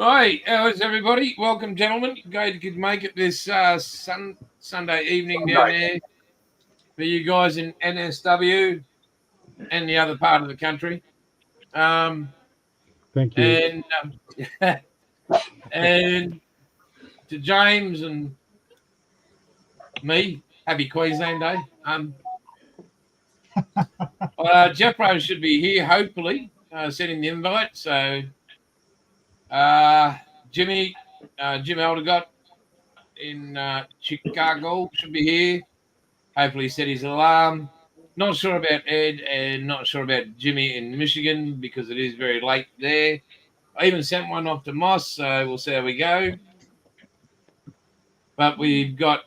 Hi, how is everybody? Welcome, gentlemen. Glad you could make it this Sunday evening down there for you guys in NSW and the other part of the country. Thank you. And to James and me, happy Queensland Day. Jeff Rose should be here, hopefully, sending the invite. So, Jim Aldegott in Chicago should be here. Hopefully, he set his alarm. Not sure about Ed and not sure about Jimmy in Michigan because it is very late there. I even sent one off to Moss, so we'll see how we go. But we've got,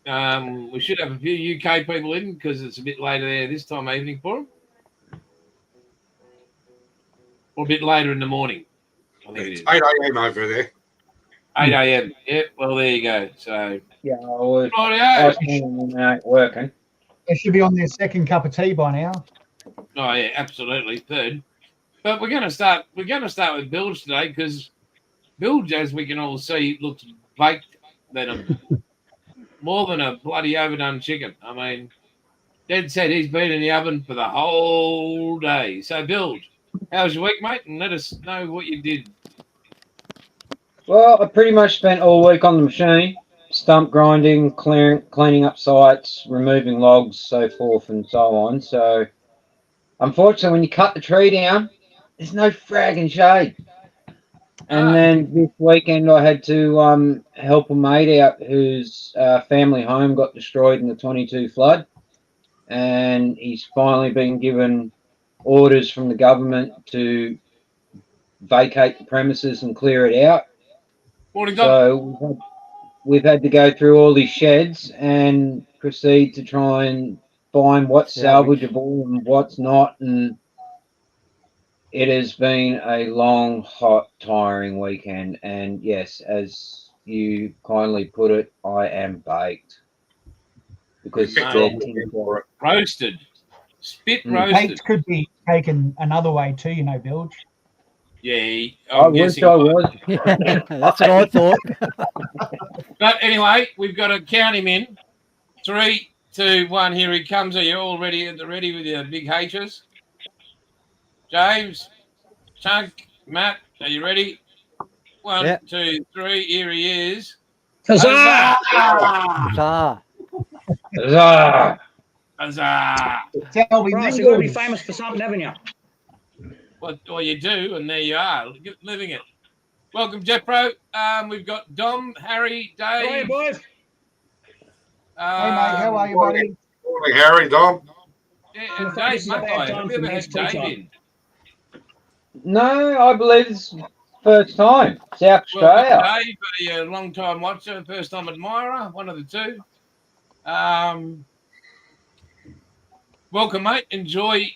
we should have a few UK people in because it's a bit later there this time of evening for them. Or a bit later in the morning. I think It's it is. 8 a.m. over there. 8 a.m. Yep, well, there you go. So, Yeah, I was rightio. working. They should be on their second cup of tea by now. Oh yeah, absolutely. Third. But we're gonna start with Bilge today because Bilge, as we can all see, looks baked more than a bloody overdone chicken. I mean, Dad said he's been in the oven for the whole day. So Bilge, how's your week, mate? And let us know what you did. Well, I pretty much spent all week on the machine, stump grinding, cleaning up sites, removing logs, so forth and so on. So, unfortunately, when you cut the tree down, there's no fragging shade. And then this weekend, I had to help a mate out whose family home got destroyed in the 22 flood. And he's finally been given orders from the government to vacate the premises and clear it out. So we've had to go through all these sheds and proceed to try and find what's salvageable and what's not. And it has been a long, hot, tiring weekend. And yes, as you kindly put it, I am baked. Because roasted. Spit roasted. Baked could be taken another way too, you know, Bilge. Yeah, I wish I was. That's what I thought. But anyway, we've got to count him in. 3, 2, 1. Here he comes. Are you all ready with your big H's? James, Chunk, Matt, are you ready? 1, 2, 3. Here he is. Huzzah! Huzzah! Huzzah! Tell me, Bryce, you've got to be famous for something, haven't you? Well, you do, and there you are, living it. Welcome, Jeffro. We've got Dom, Harry, Dave. How are you, boys? Hey, mate, how are you, buddy? Morning, Harry, Dom. Yeah, and Dave Mackay. Have you ever had Dave in? No, I believe it's first time. South Australia. Well, Dave, a long-time watcher, first-time admirer, one of the two. Welcome, mate. Enjoy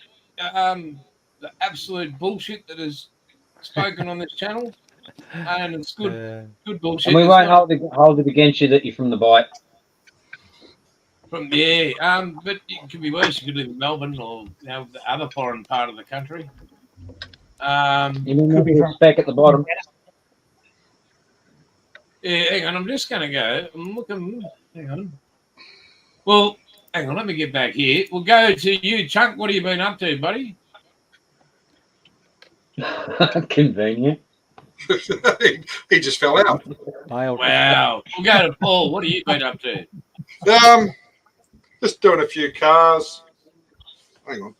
the absolute bullshit that is spoken on this channel, and it's good bullshit. And we won't hold it against you that you're from the bite. But it could be worse. You could live in Melbourne or the other foreign part of the country. You mean could be from back at the bottom. Yeah, hang on. I'm just going to go. I'm looking. Hang on. Well, hang on. Let me get back here. We'll go to you, Chunk. What have you been up to, buddy? Convenient. he just fell out. Wow. We'll go to Paul. What have you been up to? Just doing a few cars. Hang on.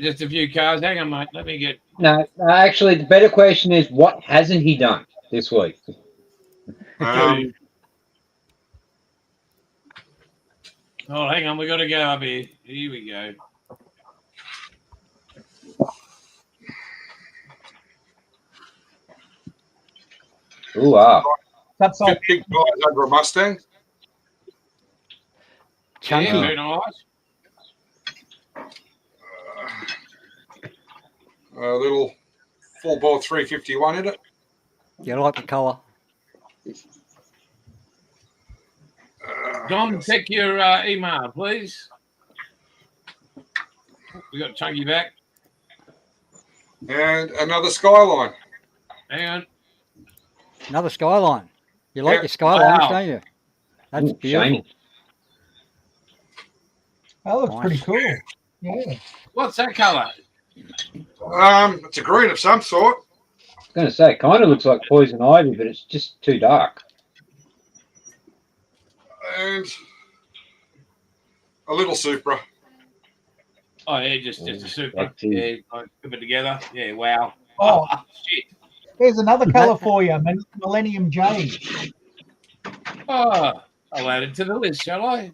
Just a few cars. Hang on, mate. Let me get. No, actually, the better question is, what hasn't he done this week? Oh, hang on. We got to go up here. Here we go. Ooh, wow. That's all. Big guys over a Mustang. Chunky. Yeah, very nice. A little 4-bore 351 in it. You like the colour. Dom, check your email, please. We got Chunky back. And another skyline. Hang on. Another skyline. You like Yeah. your skylines, Wow. don't you? That's Ooh, beautiful. shiny. That looks Nice. pretty cool. Yeah. What's that colour? It's a green of some sort. I was going to say, it kind of looks like poison ivy, but it's just too dark. And a little Supra. Oh, yeah, just a super. That too. Yeah, I put it together. Yeah, wow. Oh, Shit. here's another colour for you, Millennium Jade. Oh, I'll add it to the list, shall I?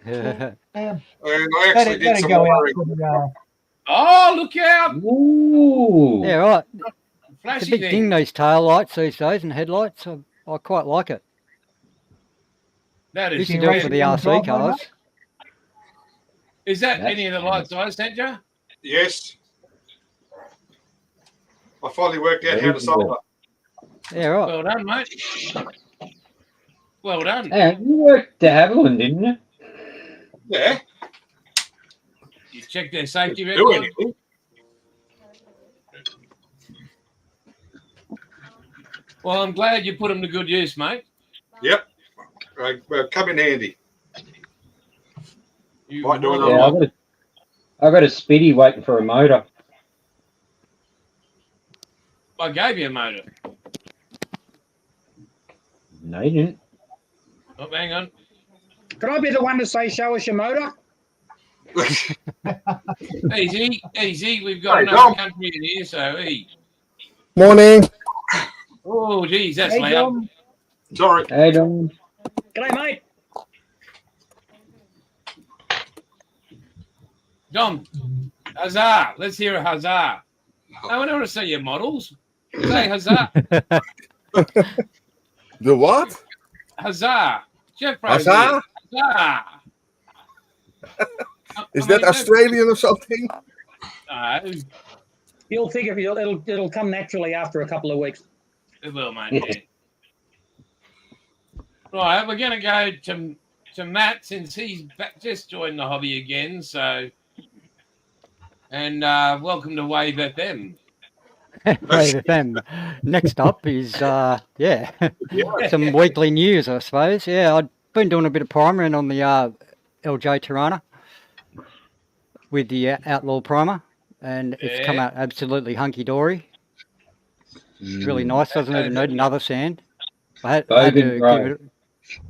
Um, And I actually did that'd some go out wiring. for the, Oh, look out! Ooh. Yeah, right. It's a Flashy big thing. thing, those tail lights these days and headlights. I quite like it. That is Used to you do it raise for it the in the RC driveway, cars. mate? Is that That's any of the lights I sent you? Yes. I finally worked out how to solder. Yeah, right. Well done, mate. Well done. Hey, you worked de Havilland, didn't you? Yeah. You checked their safety Do record. anything. Well, I'm glad you put them to good use, mate. Yep. Come in handy. You Might do were another Yeah, right. I've got a Speedy waiting for a motor. I gave you a motor. No, you didn't. Oh, hang on. Could I be the one to say, show us your motor? Easy, easy. We've got Hey, another Dom. country in here, so easy. Morning. Oh, geez, that's Hey, loud. Dom. Sorry. Hey, Dom. G'day, mate. Dom, huzzah. Let's hear a huzzah. I want to see your models. Say huzzah. The what? Huzzah. Jeff Rose Huzzah? here. Huzzah. Is that Australian or something? No, You'll figure it'll come naturally after a couple of weeks. it will, mate. Yeah. Right, we're going to go to Matt since he's just joined the hobby again. So, and welcome to Wave FM. Right with them. Next up is some weekly news, I suppose. Yeah, I've been doing a bit of primering on the LJ Tirana with the Outlaw primer, and it's come Yeah. out absolutely hunky dory. Really nice. Doesn't even need another sand. I had Bogan to Grey.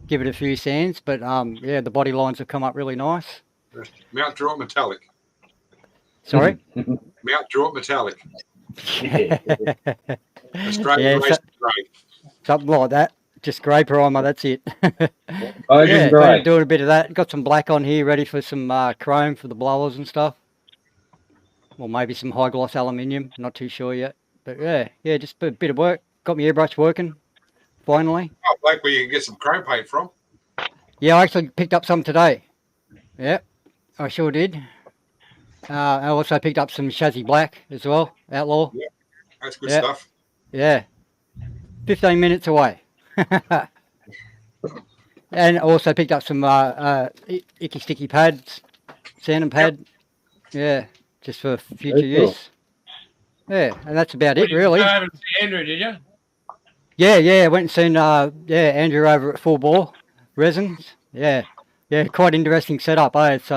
give it a few sands, but yeah, the body lines have come up really nice. Mount Druitt Metallic. Sorry. Mount Druitt Metallic. Yeah, Australian race grade. something like that. Just grey primer, that's it. Bogan Yeah, Grey. been doing a bit of that. Got some black on here, ready for some chrome for the blowers and stuff. Or maybe some high gloss aluminium. Not too sure yet. But yeah, just a bit of work. Got my airbrush working. Finally. Oh, Blake, where you can get some chrome paint from. Yeah, I actually picked up some today. Yeah, I sure did. I also picked up some Shazzy Black as well, Outlaw. That's good Yeah. stuff. Yeah, 15 minutes away. And I also picked up some icky sticky pads, sanding pad. Yeah, just for future Very cool. use. Yeah, and that's about Well, it you really. Go over and see Andrew, did you? Yeah, went and seen Andrew over at Full Bore Resins. Yeah, quite interesting setup. It's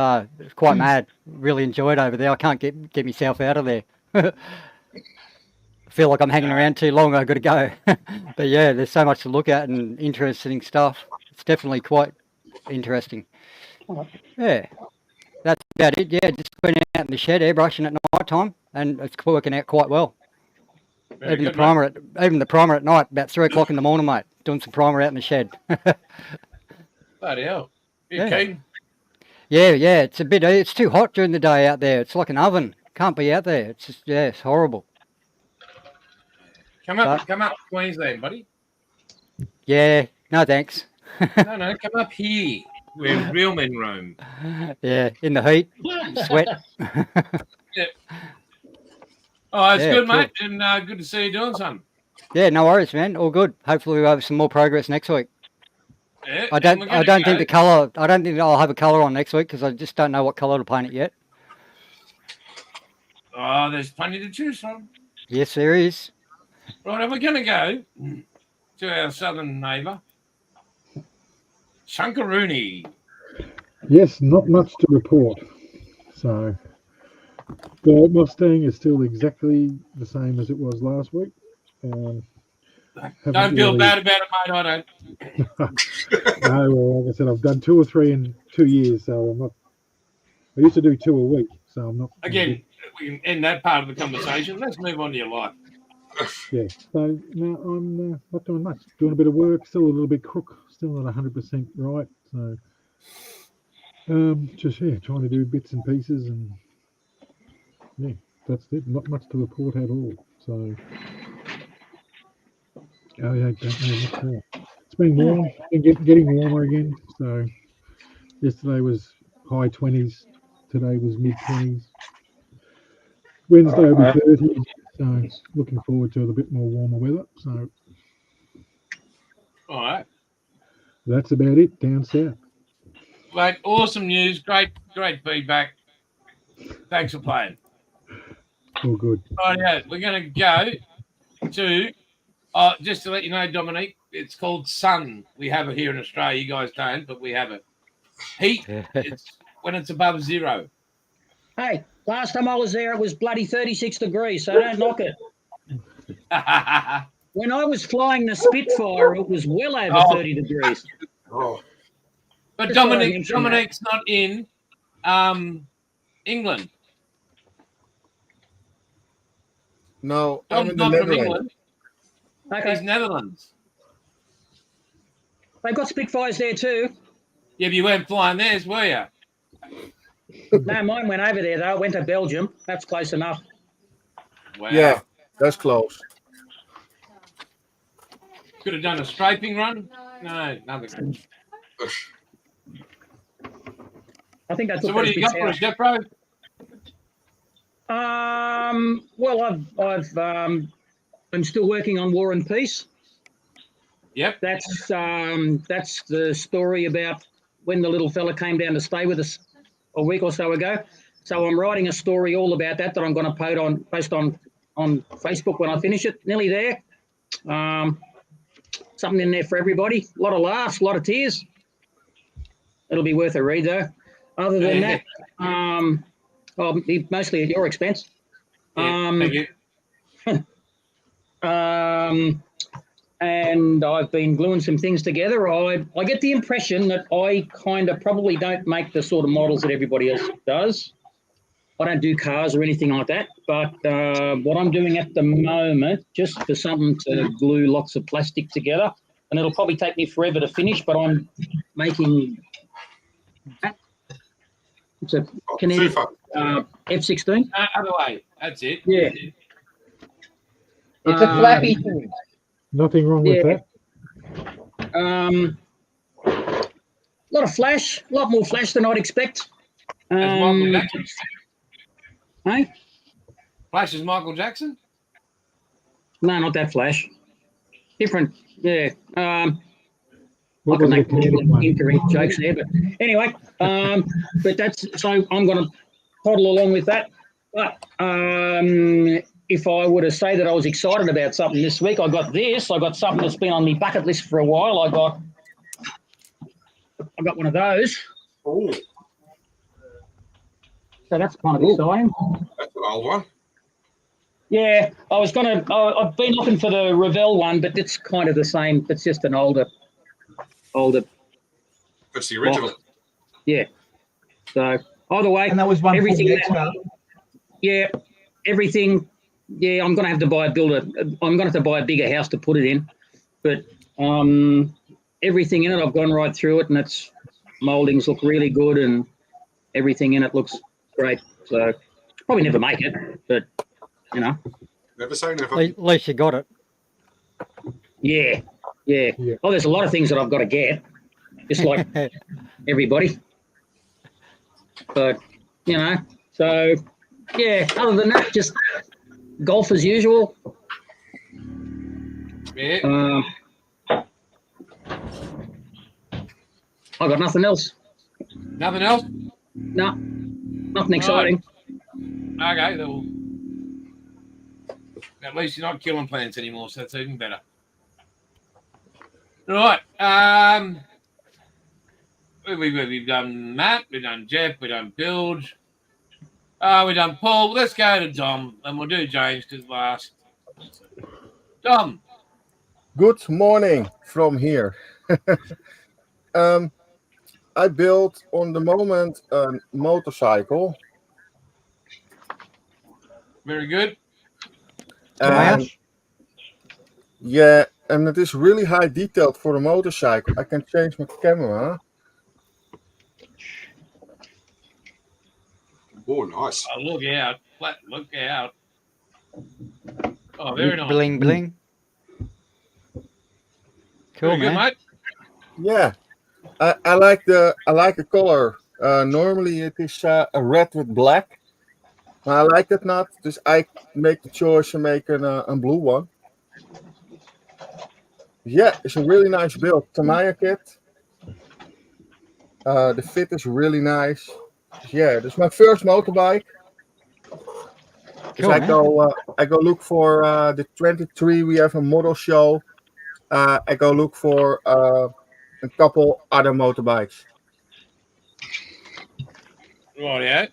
quite mad. Really enjoyed over there. I can't get myself out of there. Feel like I'm hanging around too long. I've got to go. But yeah, there's so much to look at and interesting stuff. It's definitely quite interesting. Yeah, that's about it. Yeah, just been out in the shed airbrushing at night time, and it's working out quite well. Very Even the good, primer at night, about 3 o'clock in the morning, mate. Doing some primer out in the shed. mate. Bloody hell. You Yeah. keen? Yeah. It's too hot during the day out there. It's like an oven. Can't be out there. It's just it's horrible. Come up to Queensland, buddy. Yeah. No thanks. No, come up here where real men roam. Yeah, in the heat, sweat. Oh, it's Yeah, good, cool. mate, and good to see you doing something. Yeah, no worries, man. All good. Hopefully we'll have some more progress next week. Yeah, I and don't we're I gonna don't think go- the colour. I don't think I'll have a colour on next week because I just don't know what colour to paint it yet. Oh, there's plenty to choose from. Yes, there is. Right, we're going to go to our southern neighbour, Shunkaroony. Yes, not much to report. So the Mustang is still exactly the same as it was last week. Don't feel bad about it, mate. I don't. No, well, like I said, I've done 2 or 3 in 2 years, so I'm not. I used to do 2 a week, so I'm not. Again, we can end that part of the conversation. Let's move on to your life. Yeah. So no, I'm not doing much. Doing a bit of work, still a little bit crook, still not 100% right. So just trying to do bits and pieces, and yeah, that's it. Not much to report at all. So don't know much more. It's been warm, getting warmer again. So yesterday was high 20s, today was mid 20s. Wednesday will be 30, so looking forward to a bit more warmer weather. So All right. that's about it down south. Mate, awesome news. Great feedback. Thanks for playing. All good. Right, yeah, we're going to go to, just to let you know, Dominique, it's called sun. We have it here in Australia. You guys don't, but we have it. Heat, it's when it's above 0. Hey, last time I was there, it was bloody 36 degrees, so don't knock it. When I was flying the Spitfire, it was well over 30 degrees. Oh, But Just thought I'd Dominique's mention that. not in England. No, I'm Dom's in the not from Netherlands. England. Okay, He's Netherlands. they've got Spitfires there too. Yeah, but you weren't flying theirs, were you? No, mine went over there, though. Went to Belgium. That's close enough. Wow. Yeah, that's close. Could have done a strafing run. No, nothing. I think that's So what do you got for us, Jeffro? Well, I'm still working on War and Peace. Yep. That's the story about when the little fella came down to stay with us a week or so ago. So I'm writing a story all about that I'm going to post on Facebook when I finish it. Nearly there. Something in there for everybody. A lot of laughs, a lot of tears. It'll be worth a read though. Other than that, mostly at your expense. Thank you. And I've been gluing some things together. I get the impression that I kind of probably don't make the sort of models that everybody else does. I don't do cars or anything like that. But what I'm doing at the moment, just for something to glue lots of plastic together, and it'll probably take me forever to finish, but I'm making... It's a kinetic F-16. Other way. That's it. Yeah. It's a flappy thing. Nothing wrong with that. A lot of flash, a lot more flash than I'd expect. As Michael Jackson. Hey? Flash is Michael Jackson? No, not that flash. Different, yeah. I What can was make the kinetic one? incorrect jokes there, but anyway, but that's, so I'm going to toddle along with that. But if I were to say that I was excited about something this week, I got something that's been on my bucket list for a while. I got one of those. oh, So that's kind of exciting. that's an old one. Yeah, I've been looking for the Revell one, but it's kind of the same. It's just an older. That's the original. Yeah. So either way, And that was one everything. for the XL. Yeah, everything. Yeah, I'm gonna have to I'm gonna have to buy a bigger house to put it in, but everything in it, I've gone right through it, and its moldings look really good, and everything in it looks great. So probably never make it, but you know. Never say never. At least you got it. Yeah. Yeah. Oh, there's a lot of things that I've got to get, just like everybody. But you know, so yeah. Other than that, just golf as usual. Yeah. I got nothing else. Nothing else? No, nothing exciting. Okay, At least you're not killing plants anymore, so that's even better. Right. We've done Matt, we've done Jeff, we've done Bilge, we've done Paul. Let's go to Dom, and we'll do James because last. Dom. Good morning from here. I built on the moment a motorcycle. Very good. And yeah, and it is really high detailed for a motorcycle. I can change my camera. Oh, nice. Oh, look out. Look out. Oh, very nice. Bling bling. Cool, Very good, man. mate. Yeah, I like the color. Normally it is a red with black. I like that not. Dus I make the choice to make a blue one. Yeah, it's a really nice build. Tamiya kit. The fit is really nice. Yeah, this is my first motorbike. Cool, I man. go look for the 23. We have a model show. I go look for a couple other motorbikes. Right,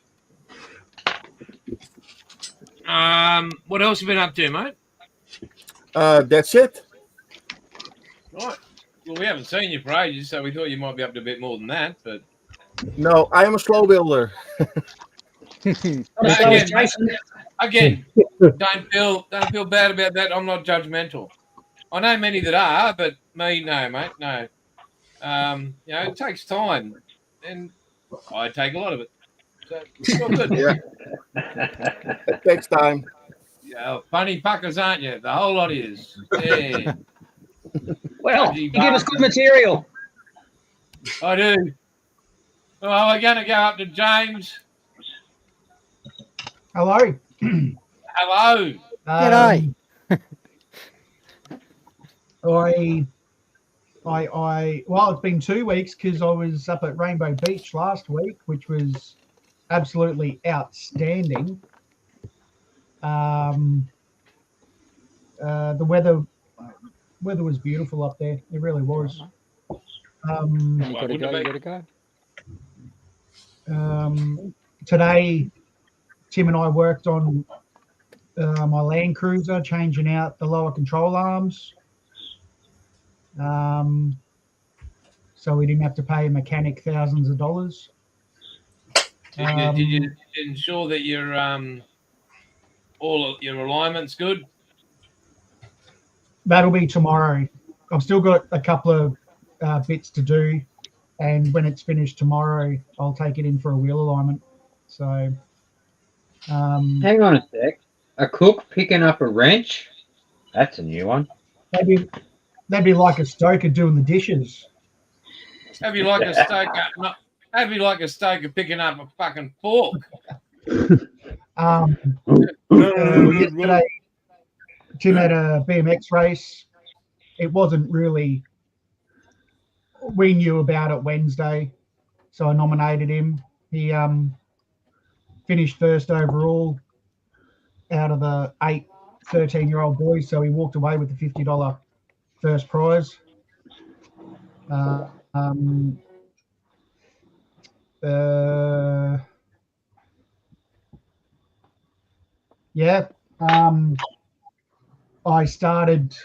what else have you been up to, mate? That's it. Right. Well, we haven't seen you for ages, so we thought you might be up to a bit more than that, but No, I am a slow builder. again, don't feel bad about that. I'm not judgmental. I know many that are, but me, no, mate, no. It takes time, and I take a lot of it. So it's all good. Yeah. It takes time. Yeah, funny fuckers, aren't you? The whole lot is. Yeah, Well, you give us good material. I do. Well, we're going to go up to James. Hello. Hello. G'day. Well, it's been 2 weeks because I was up at Rainbow Beach last week, which was absolutely outstanding. The weather was beautiful up there. It really was. You gotta go, you gotta go. Today, Tim and I worked on my Land Cruiser, changing out the lower control arms. So we didn't have to pay a mechanic thousands of dollars. Did you ensure that your all of your alignment's good? That'll be tomorrow. I've still got a couple of bits to do, and when it's finished tomorrow, I'll take it in for a wheel alignment. So, Hang on a sec. A cook picking up a wrench? That's a new one. that'd be like a stoker doing the dishes. Have you like a stoker? No, have you like a stoker picking up a fucking fork? Yesterday, Tim had a BMX race. It wasn't really. We knew about it Wednesday, so I nominated him. He finished first overall out of the 8 13-year-old boys, so he walked away with the $50 first prize. I started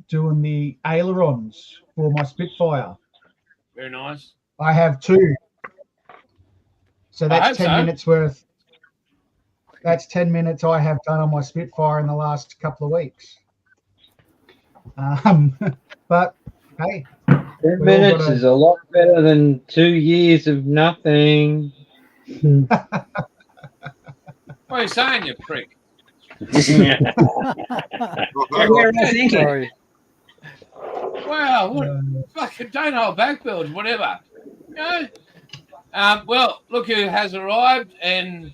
doing the ailerons for my Spitfire. Very nice. I have 2. So I that's hope 10 so. minutes worth. That's 10 minutes I have done on my Spitfire in the last couple of weeks. But hey, 10 minutes is a lot better than 2 years of nothing. What are you saying, you prick? Where am I thinking? Sorry. Wow, what fucking don't hold back, Bilge, whatever. You know? Well, look who has arrived, and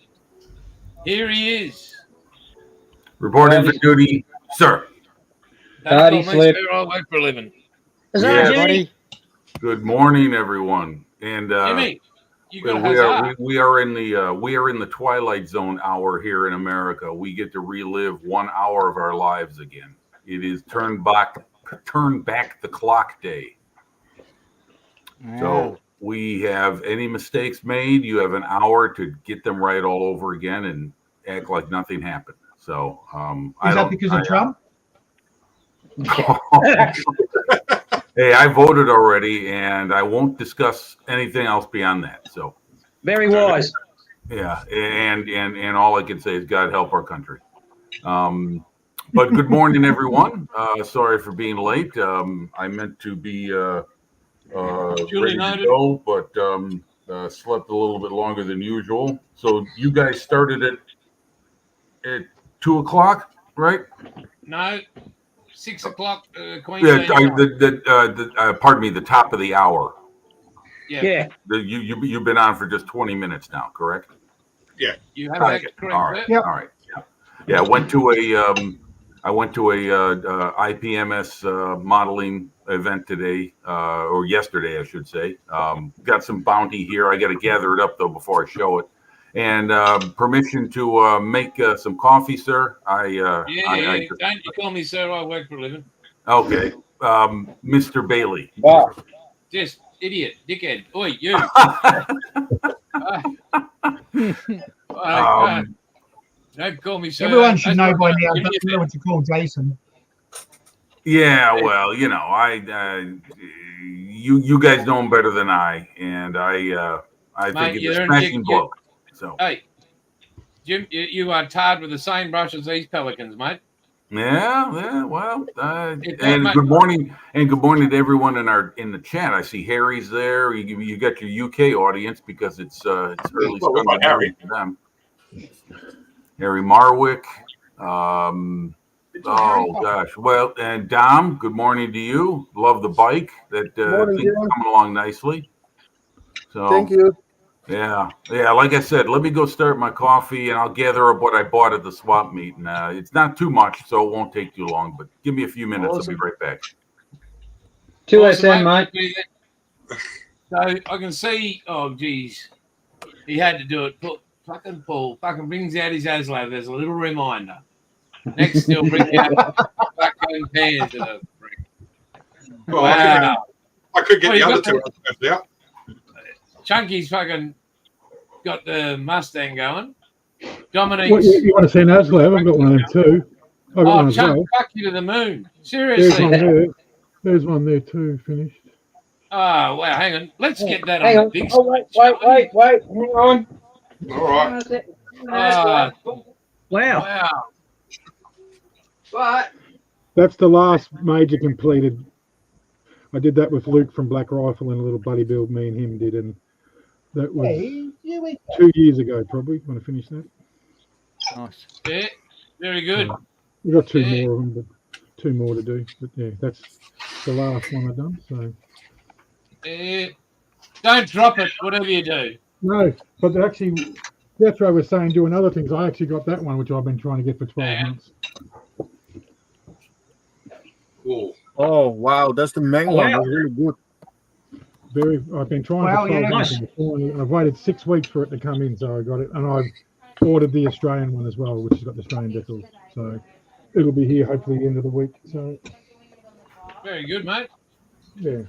here he is. Reporting for duty, sir. Party Don't call me slip. sir, I work for a living. Is Yeah, that Jimmy? Buddy. Good morning, everyone. And Jimmy, You got a we are huzzah. we are in the twilight zone hour here in America. We get to relive 1 hour of our lives again. It is turn back the clock day. So we have any mistakes made, you have an hour to get them right all over again and act like nothing happened. So Is that because of Trump? Hey, I voted already, and I won't discuss anything else beyond that. So Very wise. yeah, and all I can say is God help our country. But good morning, everyone. Sorry for being late. I meant to be ready to noted. go, but slept a little bit longer than usual. So you guys started at 2 o'clock, right? No, 6 o'clock. Yeah. Queensland. Pardon me. The top of the hour. Yeah. You've been on for just 20 minutes now, correct? You have Okay. that correct. All right. Yep. All right. Yeah. I went to a IPMS modeling event today, or yesterday, I should say. Got some bounty here. I got to gather it up though before I show it. And permission to make some coffee, sir. Don't you call me sir. I work for a living. Okay, Mr. Bailey. Wow. Just idiot, dickhead. Oi, you. Don't call me sir. Everyone should know by now. Give me Don't know what to call Jason. Yeah, well, you guys know him better than I, and I Mate, think you're it's a in smashing dick- bloke. So Hey, Jim, you are tarred with the same brush as these pelicans, mate. yeah, well, It and don't good morning to everyone in the chat. I see Harry's there. You got your UK audience because it's early Well, we Sunday got Harry. morning for them. Harry Marwick. Oh gosh. Well, and Dom, good morning to you. Love the bike. That Morning, thing's Jim. coming along nicely. So Thank you. yeah. Like I said, let me go start my coffee, and I'll gather up what I bought at the swap meet. And it's not too much, so it won't take too long. But give me a few minutes. Awesome. I'll be right back. 2SM, mate. So I can see. Oh, geez, he had to do it. Paul fucking brings out his Aslo. There's a little reminder. Next, he'll bring out fucking pans of the brick. Well, Wow. I could get Well, the you other got two out. Chunky's fucking got the Mustang going. What, Dominique's. you want to see an Aslo? I've got one of them too. I've got one Oh, as Chunk, well. fuck you to the moon. There's one Seriously. there. There's one there too, finished. Oh, wow. Hang on. Let's get that Hang on on. the big Oh, wait. Hang on. All right. Wow. Wow. What? That's the last major completed. I did that with Luke from Black Rifle and a little buddy build me and him did, and that was Hey, here we 2 years ago probably when I finished that. Nice. Yeah. Very good. We got two Yeah. more of them, but 2 more to do. But yeah, that's the last one I've done. So Don't drop it, whatever you do. no, but actually, Jethro was saying doing other things. I actually got that one, which I've been trying to get for 12 Yeah. months. Cool. Oh wow, that's the main one. Wow. That's really good. I've been trying Well, for 12 yeah. months, Nice. and I've waited 6 weeks for it to come in, so I got it, and I've ordered the Australian one as well, which has got the Australian decals. So it'll be here hopefully the end of the week. So Very good, mate. yeah,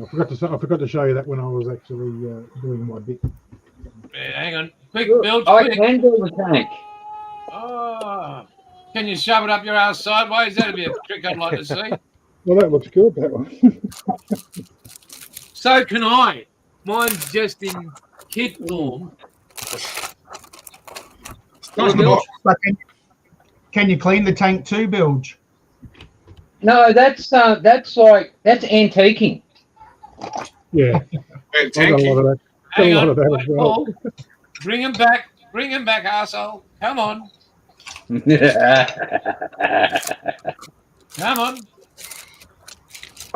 I forgot to show you that when I was actually doing my bit. Hang on. Quick, Look, Bill. I Quick. can do the tank. Oh. Can you shove it up your ass sideways? That'd be a trick I'd like to see. Well, that looks good, that one. So can I. Mine's just in kit form. Nice build. But can you clean the tank too, Bilge? No, that's antiquing. Yeah, I got a lot Tanky. of that. Got a Hang lot on. of that as well. Paul. Bring him back. Bring him back, arsehole. Come on. Come on.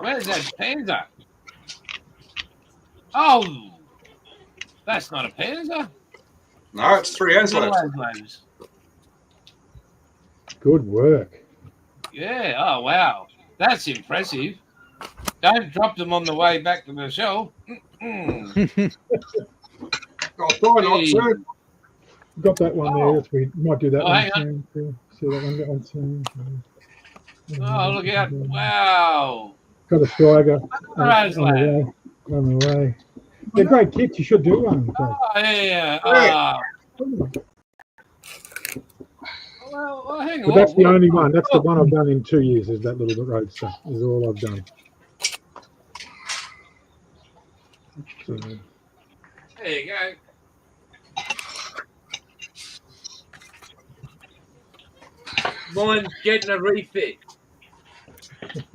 Where's that Panzer? Oh, that's not a Panzer. No, it's 3 Aslos. Aslos. Good work. Yeah. Oh, wow. That's impressive. Don't drop them on the way back to the shelf. Mm-mm. I'll try not to. Got that one there. That's weird. Might do that Oh, one hang on. soon. Too. See that one, that one soon. Oh, look out. Wow. Got a striker Right, on the way. On the way. They're great kits. You should do one. Jake. Oh, yeah. Well, hang on. But that's the only one. That's the one I've done in 2 years. Is that little bit roadster? Is all I've done. So, There you go. Mine's getting a refit.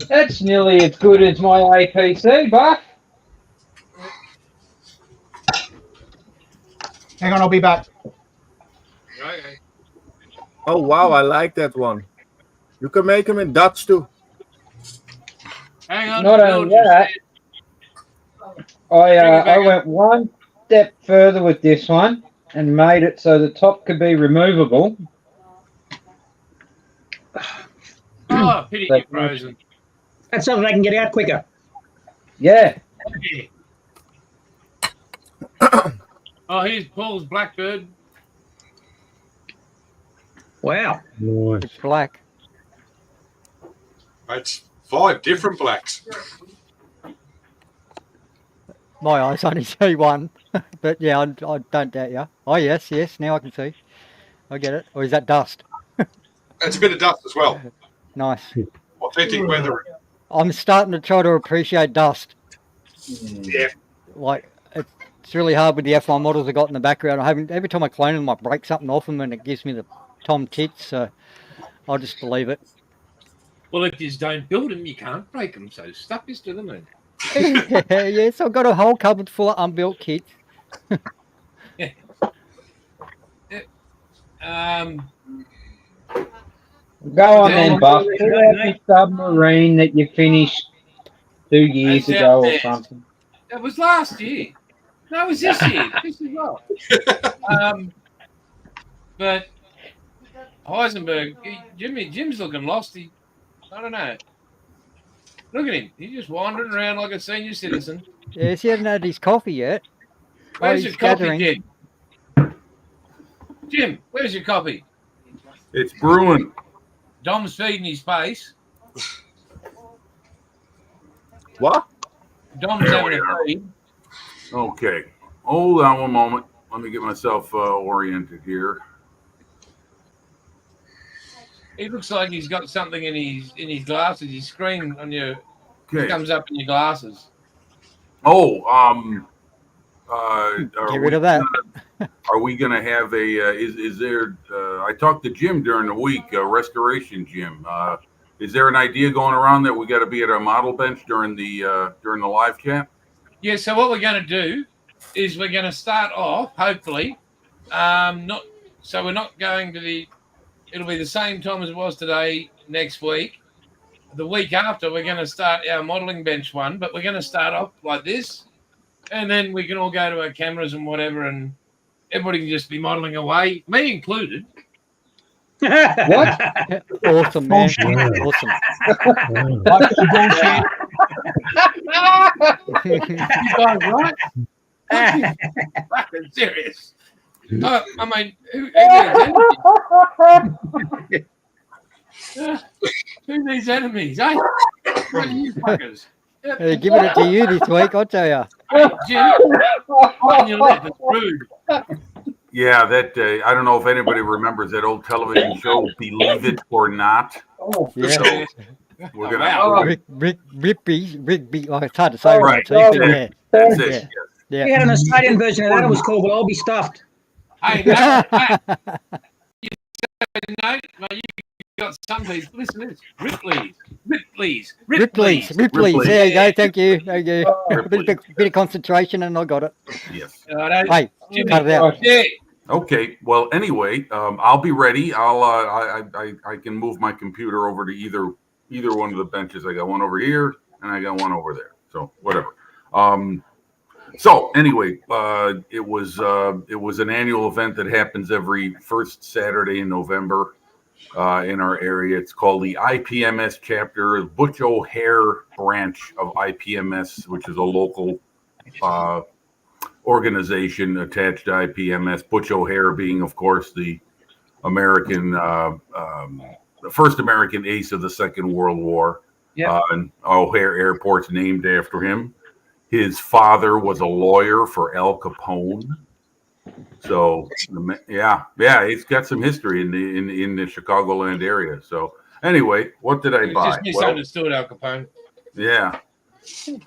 That's nearly as good as my APC, Buff. Hang on, I'll be back. Okay. Oh wow, I like that one. You can make them in Dutch too. Hang on. Not Bill only just that, said- I went one step further with this one and made it so the top could be removable. Oh, pity you're frozen. That's something they can get out quicker. Yeah. Oh, here's Paul's Blackbird. Wow. nice. It's black. It's 5 different blacks. My eyes only see one, but yeah, I don't doubt you. Oh yes, now I can see. I get it. Or is that dust? It's a bit of dust as well. Nice. Authentic weathering. I'm starting to try to appreciate dust. Yeah. Like it's really hard with the F1 models I got in the background. Every time I clone them, I break something off them, and it gives me the tom tits. So I'll just believe it. Well, if you don't build them, you can't break them. So stuff is to the moon. Yes, I've got a whole cupboard full of unbuilt kits. Go on Yeah. then, Buff. Pull out the submarine that you finished 2 years That's ago out or there. something. That was last year. No, it was this year. This as well. But Heisenberg, Jim's looking lost. I don't know. Look at him. He's just wandering around like a senior citizen. Yes, he hasn't had his coffee yet. Where's he's your copy, gathering. Jim? Jim, where's your copy? It's brewing. Dom's feeding his face. What? Dom's There having we a are. feed. Okay. Hold on one moment. Let me get myself oriented here. He looks like he's got something in his glasses. His screen on your Okay. comes up in your glasses. Oh, Get rid of that. Are we going to have a? Is there? I talked to Jim during the week. Restoration Jim. Is there an idea going around that we got to be at our model bench during the live chat? Yeah. So what we're going to do is we're going to start off. Hopefully, not. So we're not going to the. It'll be the same time as it was today. Next week, the week after, we're going to start our modelling bench one. But we're going to start off like this, and then we can all go to our cameras and whatever, and everybody can just be modelling away, me included. What? Awesome, man. Yeah. Awesome. Wow. You guys right? Fucking serious. I mean, who needs enemies, eh? What are you fuckers? They're giving it to you this week, I'll tell you. Hey, Jim, on your left, it's rude. Yeah, that I don't know if anybody remembers that old television show, Believe It or Not. Yeah. So we're gonna. Wow. Rigby. Oh, it's hard to say Right. right. So, yeah. That's it. Yeah. Yes. Yeah. We had an Australian version of that. It was called "Well, I'll Be Stuffed." Hey, no, hey, no, you got some people. Listen to this. Ripley's. Ripley's. There you go. Thank you. A bit of concentration, and I got it. Yes. Hey, cut it out. Yeah. Okay. Well, anyway, I'll be ready. I can move my computer over to either one of the benches. I got one over here, and I got one over there. So whatever. So anyway, it was an annual event that happens every first Saturday in November in our area. It's called the IPMS chapter, Butch O'Hare branch of IPMS, which is a local organization attached to IPMS. Butch O'Hare being, of course, the American, the first American ace of the Second World War. Yep. And O'Hare Airport's named after him. His father was a lawyer for Al Capone. So yeah, it's got some history in the Chicagoland area. So anyway, what did I It's buy? just misunderstood, Al Capone. Yeah,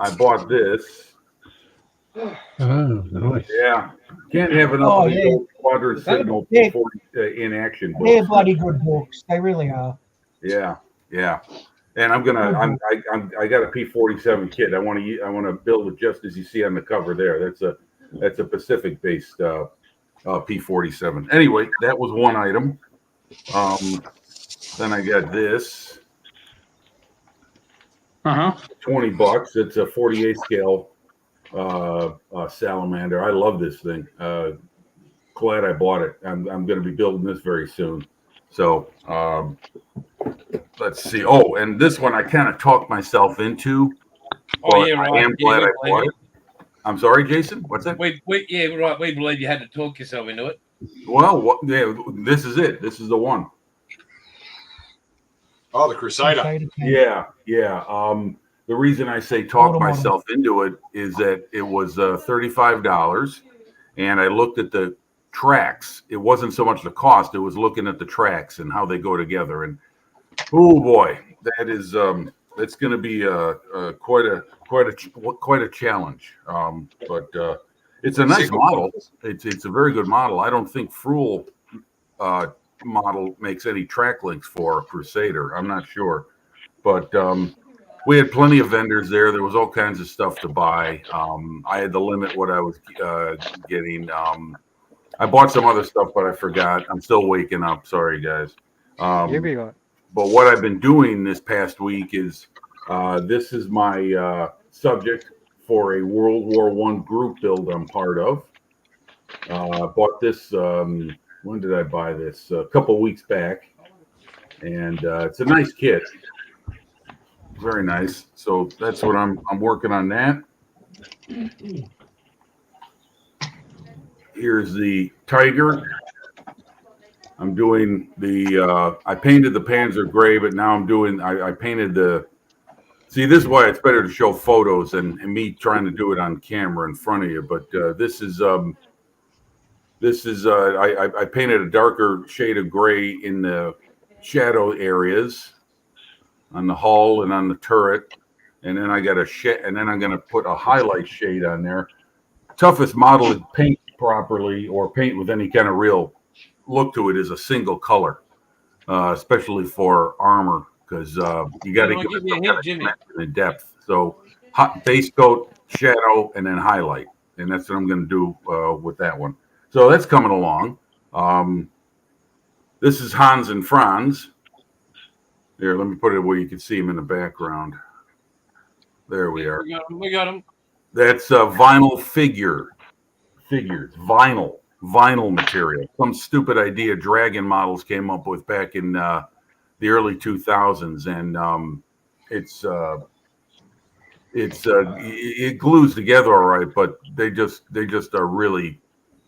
I bought this. Oh, nice. Yeah, can't have enough Oh, of these yeah. old Squadron Signal Yeah. P40 in action books. They're bloody good books. They really are. Yeah. And I got a P47 kit. I want to build it just as you see on the cover there. That's a Pacific based P47. Anyway, that was one item. Then I got this. $20. It's a 48 scale salamander. I love this thing. Glad I bought it. I'm going to be building this very soon. So let's see. Oh, and this one I kind of talked myself into. Oh, yeah, right. I am glad I bought it. I'm sorry, Jason. What's that? We believe you had to talk yourself into it. Well, this is it. This is the one. Oh, the Crusader. Yeah. The reason I say talk myself into it is that it was $35, and I looked at the tracks. It wasn't so much the cost; it was looking at the tracks and how they go together. And oh boy, that is it's going to be quite a challenge. But it's a nice model. It's a very good model. I don't think Fruhl model makes any track links for Crusader. I'm not sure, but we had plenty of vendors there. There was all kinds of stuff to buy. I had to limit what I was getting. I bought some other stuff, but I forgot. I'm still waking up. Sorry, guys. You'll be right. But what I've been doing this past week is this is my subject for a World War I group build I'm part of. I bought this. When did I buy this? A couple weeks back. And it's a nice kit. Very nice. So that's what I'm working on that. Here's the Tiger. I'm doing the, I painted the Panzer Gray, but now I'm doing, I painted the, see, this is why it's better to show photos and me trying to do it on camera in front of you. But this is I painted a darker shade of gray in the shadow areas on the hull and on the turret. And then I got and then I'm going to put a highlight shade on there. Toughest model to paint properly or paint with any kind of real look to it is a single color, especially for armor, because you got to give it some kind of dimension and depth. So base coat, shadow, and then highlight, and that's what I'm going to do with that one. So that's coming along. This is Hans and Franz. Here, let me put it where you can see them in the background. There we are. We got them. That's vinyl figures, vinyl material. Some stupid idea Dragon Models came up with back in the early 2000s, and it glues together all right, but they just are really,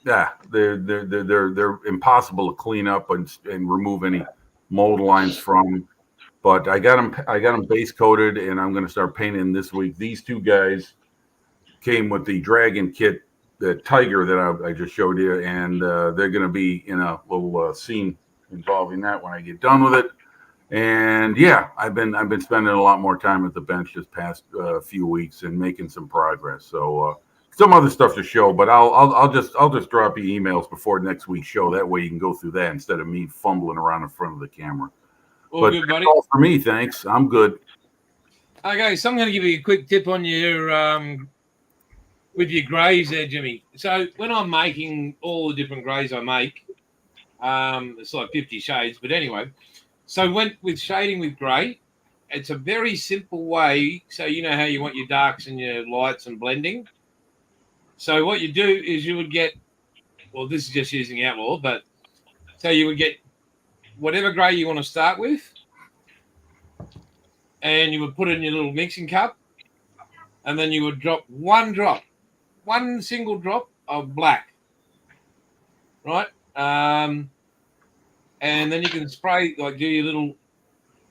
they're impossible to clean up and remove any mold lines from. But I got them base coated, and I'm going to start painting this week. These two guys came with the Dragon kit, the Tiger that I just showed you, and they're going to be in a little scene involving that when I get done with it. And yeah, I've been spending a lot more time at the bench this past few weeks and making some progress. So some other stuff to show, but I'll just drop you emails before next week's show. That way you can go through that instead of me fumbling around in front of the camera. But Good, buddy. that's all for me, thanks. I'm good. Okay, so I'm going to give you a quick tip on your with your greys there, Jimmy. So when I'm making all the different greys I make, it's like 50 shades. But anyway, so with shading with grey, it's a very simple way. So you know how you want your darks and your lights and blending. So what you do is you would get, well, this is just using Outlaw, but so you would get whatever grey you want to start with, and you would put it in your little mixing cup, and then you would drop one single drop of black, right? And then you can spray, like do your little,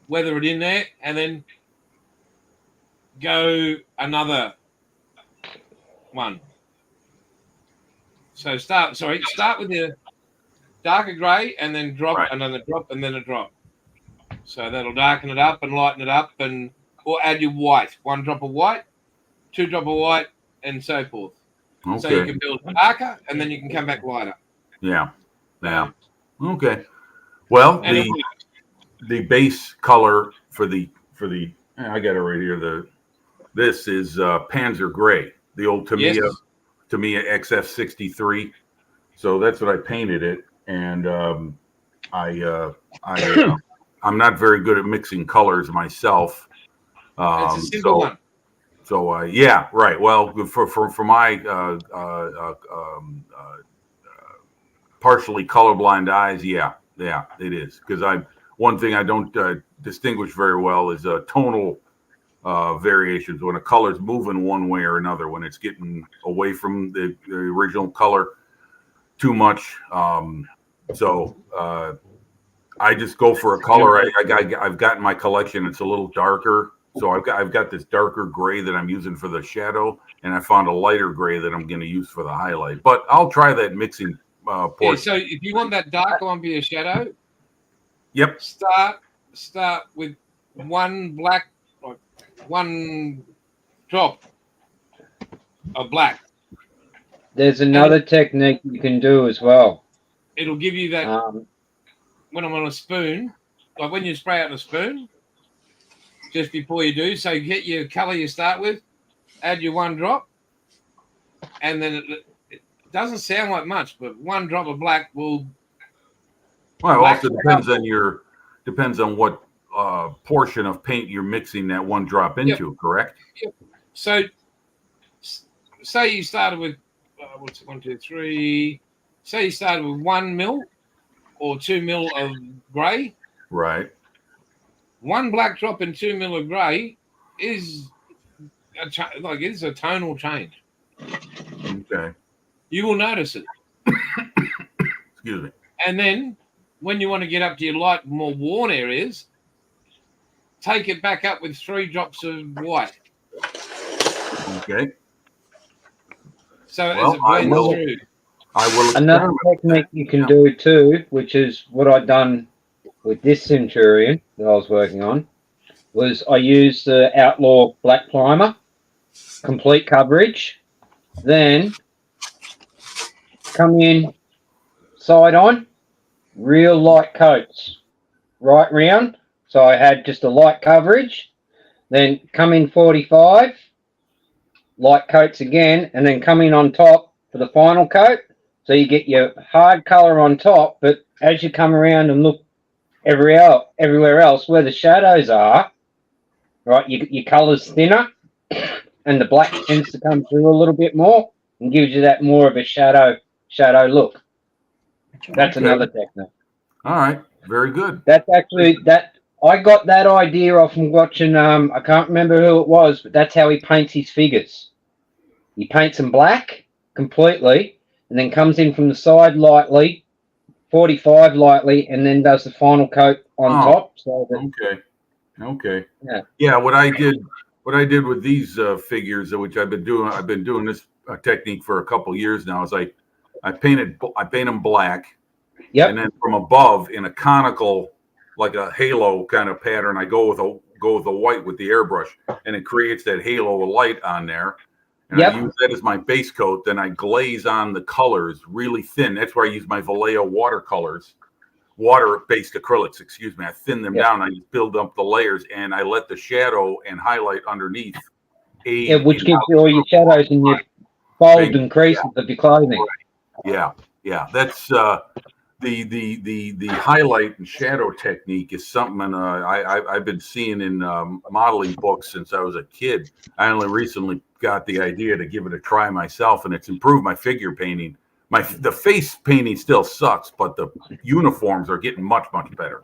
weather it in there, and then go another one. So start with the darker grey, and then drop Right. another drop, and then a drop. So that'll darken it up and lighten it up, and or add your white, 1 drop of white, 2 drop of white, and so forth. So you Okay. can build darker, and then you can come back lighter. Yeah. Yeah. Okay. Well, And the base color for the I got it right here. This is Panzer Gray, the old Tamiya Yes. Tamiya XF63. So that's what I painted it, and I'm not very good at mixing colors myself. It's a simple one. So yeah, right. Well, for my partially colorblind eyes, yeah, it is, because one thing I don't distinguish very well is tonal variations when a color's moving one way or another, when it's getting away from the original color too much. So I just go for a color I've got in my collection. It's a little darker. So I've got this darker gray that I'm using for the shadow, and I found a lighter gray that I'm going to use for the highlight. But I'll try that mixing Yeah, portion. so if you want that darker one for your shadow, Yep. start with 1 black, like 1 drop of black. There's another technique you can do as well. It'll give you that when I'm on a spoon, like when you spray out a spoon, just before you do. So you get your color you start with, add your 1 drop, and then it doesn't sound like much, but 1 drop of black will. Well, it black also depends on what portion of paint you're mixing that 1 drop into. Correct? So, say you started with what's it, 1, 2, 3. Say you started with 1 mil or 2 mil of grey. Right. 1 black drop and 2 mil of grey is it's a tonal change. Okay. You will notice it. Excuse me. And then when you want to get up to your light, more worn areas, take it back up with 3 drops of white. Okay. So Well, as it blends through. I will. Another technique you can do too, which is what I'd done with this Centurion that I was working on, was I used the Outlaw Black Primer, complete coverage, then come in side on, real light coats, right round. So I had just a light coverage, then come in 45, light coats again, and then come in on top for the final coat. So you get your hard color on top, but as you come around and look everywhere else where the shadows are, right, your color's thinner, and the black tends to come through a little bit more and gives you that more of a shadow look. That's Okay. another technique. All right. Very good. That's actually I got that idea off from watching. I can't remember who it was, but that's how he paints his figures. He paints them black completely, and then comes in from the side lightly, 45 lightly, and then does the final coat on top. So that, Okay. Yeah. What I did with these figures, which I've been doing this technique for a couple years now, is I paint them black. Yep. And then from above in a conical, like a halo kind of pattern, I go with a white with the airbrush, and it creates that halo of light on there. And Yep. I use that as my base coat. Then I glaze on the colors really thin. That's where I use my Vallejo watercolors, water-based acrylics. Excuse me. I thin them Yep. down. I just build up the layers, and I let the shadow and highlight underneath. which gives you all your shadows and your folds and creases of your clothing. Yeah. That's the highlight and shadow technique is something I've been seeing in modeling books since I was a kid. I only recently got the idea to give it a try myself, and it's improved my figure painting. The face painting still sucks, but the uniforms are getting much better.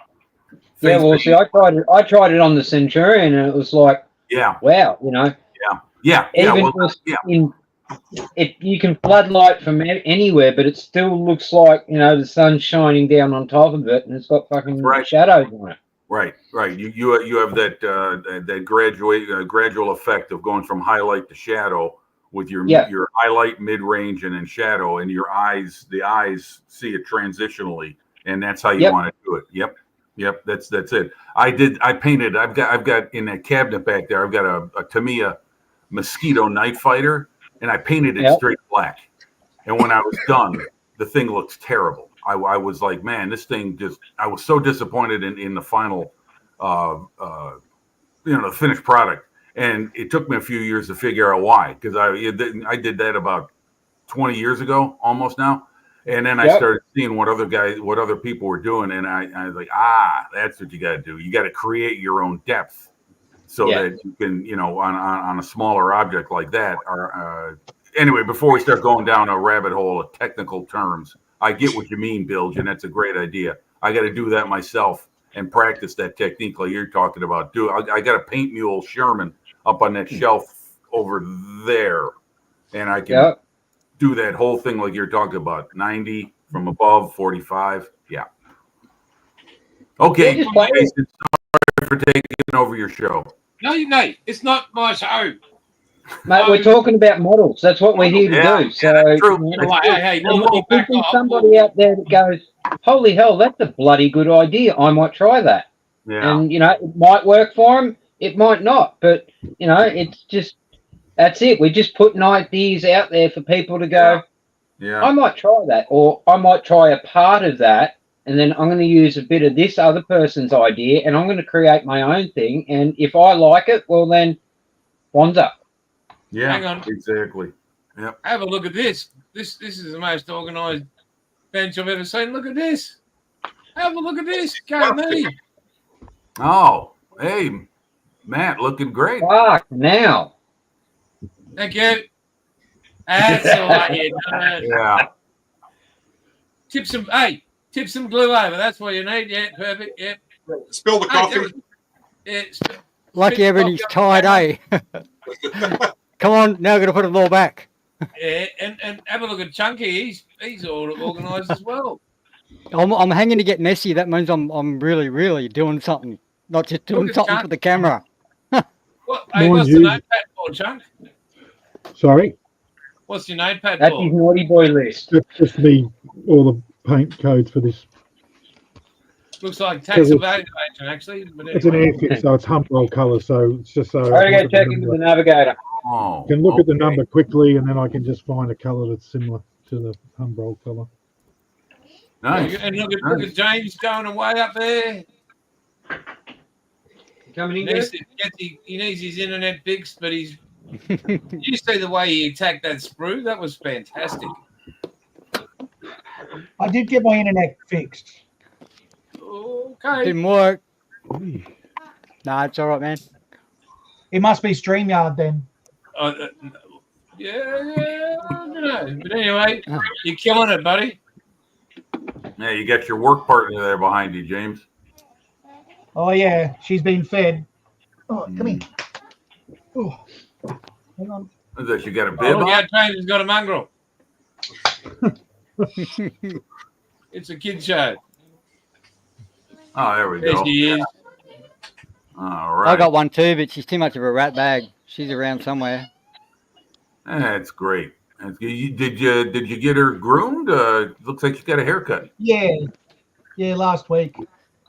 Yeah, well, see, I tried it on the Centurion, and it was like, Yeah. wow, you know. Yeah. Even Well, just in you can floodlight from anywhere, but it still looks like, you know, the sun's shining down on top of it, and it's got fucking Right. shadows on it. Right. You have that gradual effect of going from highlight to shadow with your Yeah. your highlight, mid range, and then shadow, and the eyes see it transitionally, and that's how you Yep. want to do it. Yep. That's it. I painted. I've got in that cabinet back there. I've got a Tamiya Mosquito Night Fighter, and I painted it Yep. straight black. And when I was done, the thing looks terrible. I was like, man, this thing just. I was so disappointed in the final, the finished product, and it took me a few years to figure out why. Because I did that about 20 years ago, almost now, and then I Yep. started seeing what other people were doing, and I was like, that's what you got to do. You got to create your own depth, so Yeah. that you can, on a smaller object like that. Anyway, before we start going down a rabbit hole of technical terms, I get what you mean, Bilge, and that's a great idea. I got to do that myself and practice that technique like you're talking about. I got a paint mule Sherman up on that shelf over there, and I can Yep. do that whole thing like you're talking about. 90 from above, 45. Yeah. Okay, Yeah, just play it. Jason, sorry for taking over your show. No, Nate, it's not my show. Mate, we're talking about models. That's what we're here to Yeah, do. yeah, that's true. you know, That's Like, true. hey, and we'll if back there's off. somebody out there that goes, holy hell, that's a bloody good idea, I might try that. Yeah. And, you know, it might work for them, it might not. But, you know, it's just, that's it. We're just putting ideas out there for people to go, Yeah. I might try that, or I might try a part of that, and then I'm going to use a bit of this other person's idea, and I'm going to create my own thing. And if I like it, well, then, Wanza. Yeah. Hang on. Exactly. Yep. Have a look at this. This is the most organised bench I've ever seen. Look at this. Have a look at this. Go me. Oh, hey, Matt, looking great. Fuck, now. Thank you. That's all right. You know. Yeah. Tip some glue over. That's what you need. Yeah, perfect. Yep. Spill the coffee. Lucky everything's tied, eh? Come on, now got to put them all back. Yeah, and have a look at Chunky. He's all organised as well. I'm hanging to get messy. That means I'm really, really doing something, not just doing Look at something Chuck. for the camera. Hey, Mind what's you- the notepad for, Chunk? Sorry, What's your notepad That's for? his naughty boy list. that's just all the paint codes for this. Looks like Because tax it's- evaluation, actually. But It's an anyway. airfix, so it's hump roll colour. So it's just so I gotta I go can check into the remember- navigator. Oh, can look at the okay. number quickly, and then I can just find a colour that's similar to the hump roll colour. Nice. And look at James going away up there. Coming He in needs, good? he needs his internet fixed, but he's. You see the way he attacked that sprue? That was fantastic. I did get my internet fixed. Okay. Didn't work. Nah, it's all right, man. It must be StreamYard then. Yeah, I don't know. But anyway, you're killing it, buddy. Yeah, you got your work partner there behind you, James. Oh yeah, she's been fed. Oh, come here. Oh, hang on. What is that? You got a bib Oh, on? yeah, James has got a mongrel. It's a kid show. Oh, there we There go. she is. All right. I got one too, but she's too much of a rat bag. She's around somewhere. That's great. Did you get her groomed? Looks like she got a haircut. Yeah, last week.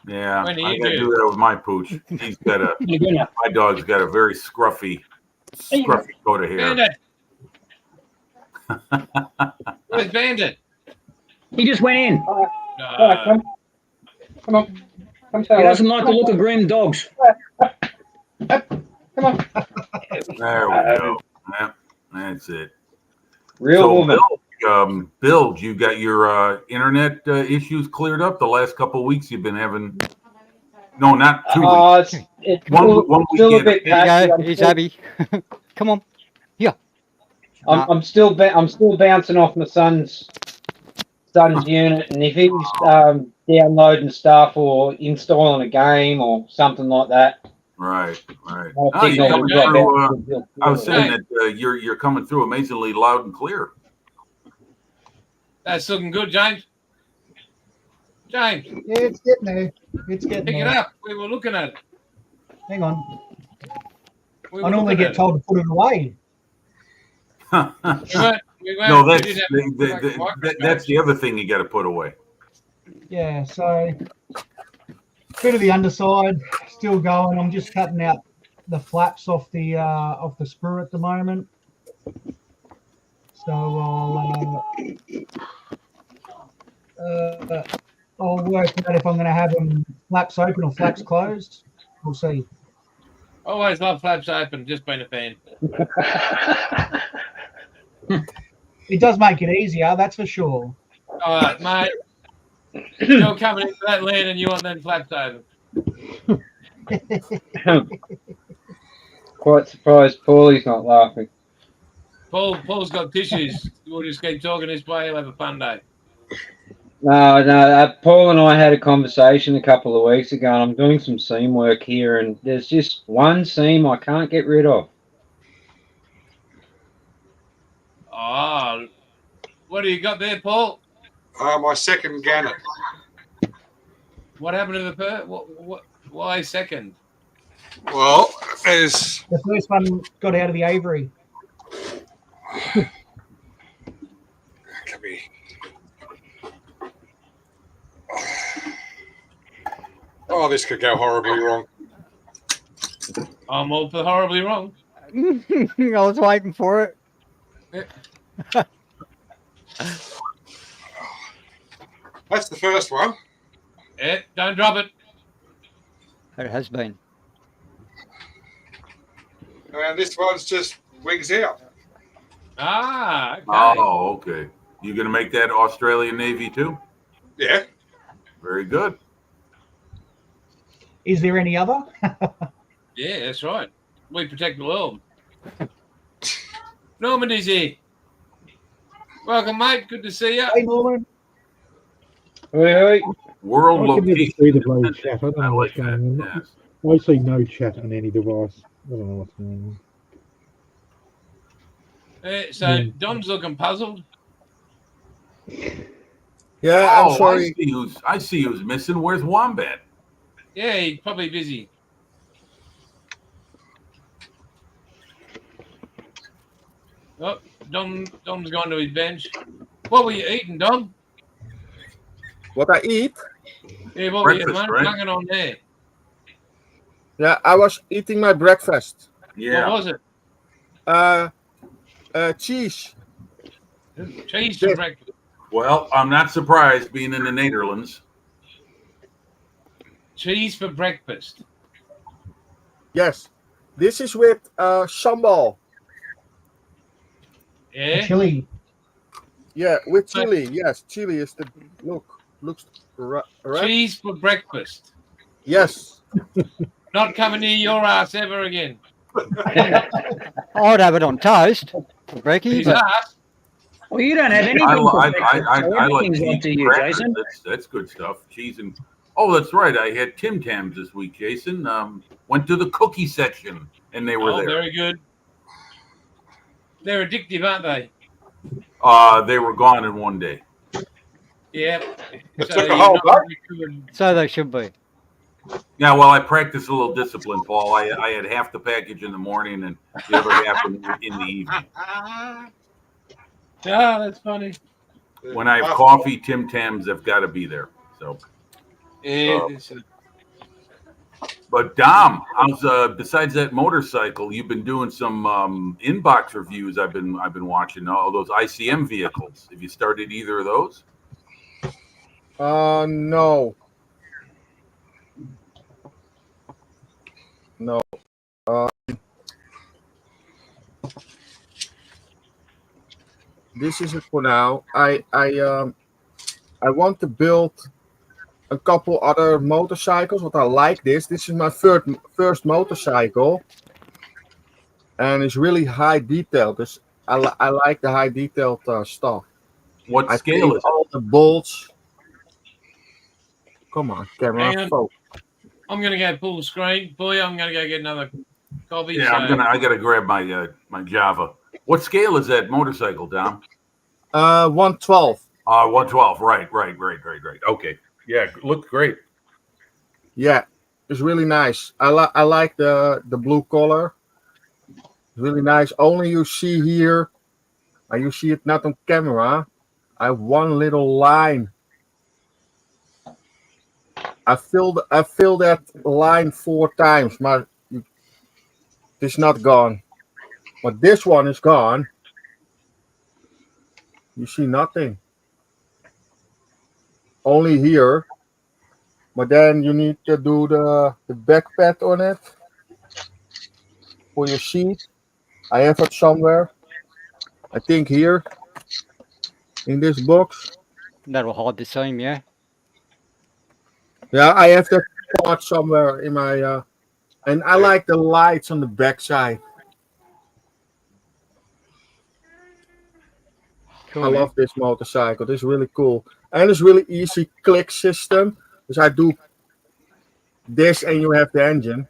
Yeah, When do I you got to do? do that with my pooch. He's got a You're gonna. my dog's got a very scruffy coat of hair. Bandit. Where's Bandit? He just went in. All right, come on. Come He say doesn't like the look of groomed dogs. There we go. Yep, that's it. Real So, woman. Bill, you got your internet issues cleared up the last couple of weeks you've been having? No, not 2 weeks. It's One still a weekend. bit There you patchy. go. I'm Here's still- Abby. Come on. I'm still bouncing off my son's unit, and if he's downloading stuff or installing a game or something like that, Right. I Oh, think you're that coming was like through. that. I was saying that you're coming through amazingly loud and clear. That's looking good, James. James, Yeah, it's getting there. It's getting pick it there. up. We were looking at it. Hang on. We I were normally looking get at told to put it away. it. We weren't, No, we that's didn't have like microscopes. that's the other thing you got to put away. Yeah, so bit of the underside still going. I'm just cutting out the flaps off the sprue at the moment. So I'll work out if I'm going to have them flaps open or flaps closed. We'll see. Always love flaps open, just been a fan. It does make it easier, that's for sure. All right, mate. You're coming into that land and you want them flaps open. Quite surprised Paulie's not laughing. Paul's got tissues. We'll just keep talking this way. He'll have a fun day. No. Paul and I had a conversation a couple of weeks ago, and I'm doing some seam work here, and there's just one seam I can't get rid of. Oh, what do you got there, Paul? My second gannet. What happened to the why second? Well, there's The first one got out of the aviary. Let me. Oh, this could go horribly wrong. I'm all for horribly wrong. I was waiting for it. That's the first one. Yeah, don't drop it. It has been. And this one's just wigs out. Ah, okay. Oh, okay. You gonna make that Australian Navy too? Yeah. Very good. Is there any other? Yeah, that's right. We protect the world. Normandy's here. Welcome, mate. Good to see you. Hey, Norman. Oi. World I can never location. see the bloody chat. I don't I know what's like that. going on. Yes. I see no chat on any device. I don't know what's going on. So Dom's looking puzzled. Yeah, Oh, I'm sorry. I see who's missing. Where's Wombat? Yeah, he's probably busy. Oh, Dom's gone to his bench. What were you eating, Dom? What I eat? Yeah, what were you Breakfast, right? hanging on there? Yeah, I was eating my breakfast. What was it? Cheese. Cheese for Yes. breakfast. Well, I'm not surprised being in the Netherlands. Cheese for breakfast. Yes. This is with sambal. Yeah. Chili. Yeah, with chili. Yes, chili is the looks right. Cheese for breakfast. Yes. Not coming near your ass ever again. I'd have it on toast for brekkie, His but ass. Well, you don't have anything I for like breakfast, so everything's up to you, crackers. Jason. That's good stuff. Cheese and that's right. I had Tim Tams this week, Jason. Went to the cookie section and they were Oh, there. very good. They're addictive, aren't they? They were gone in one day. Yeah. It So took a you're whole not bunch. recovered. so they should be. Yeah, well, I practiced a little discipline, Paul. I had half the package in the morning and the other half in the evening. Ah, that's funny. When I have coffee, Tim Tams have got to be there. So, Yeah. but Dom, how's besides that motorcycle? You've been doing some inbox reviews. I've been watching all those ICM vehicles. Have you started either of those? No. No. This is it for now. I want to build a couple other motorcycles. What I like this. This is my first motorcycle, and it's really high detailed. I like the high detailed stuff. What I scale paint is it? all the bolts. Come on, Hang camera. on. Focus. I'm going to go full screen. Boy, I'm going to go get another coffee. Yeah, I gotta grab my my Java. What scale is that motorcycle, Dom? 112. 112. Right. Okay. Yeah, looked great. Yeah, it's really nice. I like the blue color. It's really nice. Only you see here, and you see it not on camera. I have one little line. I filled that line 4 times, but it's not gone. But this one is gone. You see nothing. Only here. But then you need to do the back pad on it for your seat. I have it somewhere. I think here in this box. That'll hide the seam, yeah. Yeah, I have that part somewhere in my and I like the lights on the back side. Cool, I man. love this motorcycle. It's really cool. And it's really easy click system. Because I do this and you have the engine.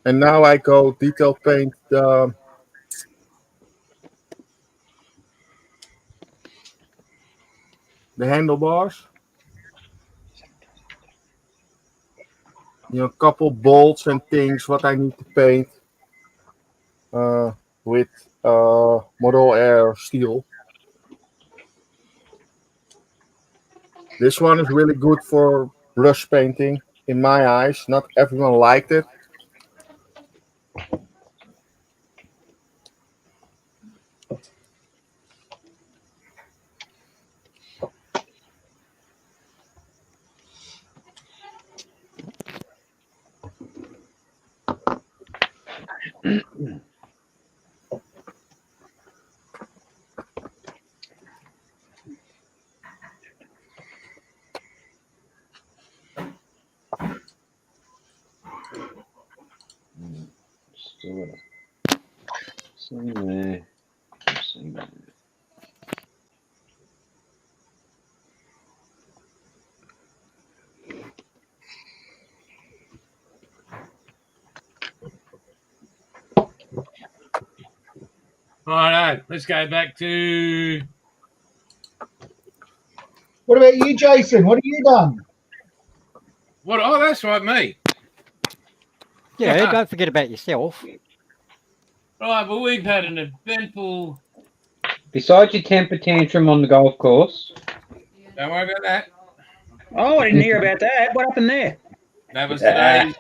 And now I go detail paint the handlebars. You know, a couple bolts and things what I need to paint with Model Air steel. This one is really good for brush painting in my eyes. Not everyone liked it. Righto, let's go back to. What about you, Jason? What have you done? What? Oh, that's right, me. Yeah, don't forget about yourself. Right, well, we've had an eventful. Besides your temper tantrum on the golf course, Don't worry about that. Oh, I didn't hear about that. What happened there? That was today.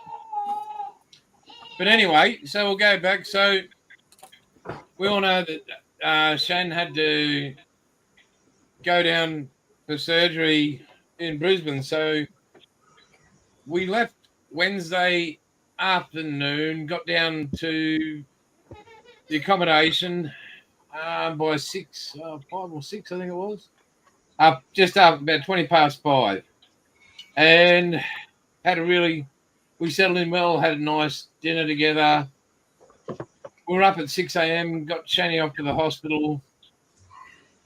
But anyway, so we'll go back. So we all know that Shane had to go down for surgery in Brisbane. So we left Wednesday afternoon, got down to the accommodation by 6, 5 or 6, I think it was. Just after about 20 past 5. And we settled in well, had a nice dinner together. We were up at 6 a.m., got Shani off to the hospital.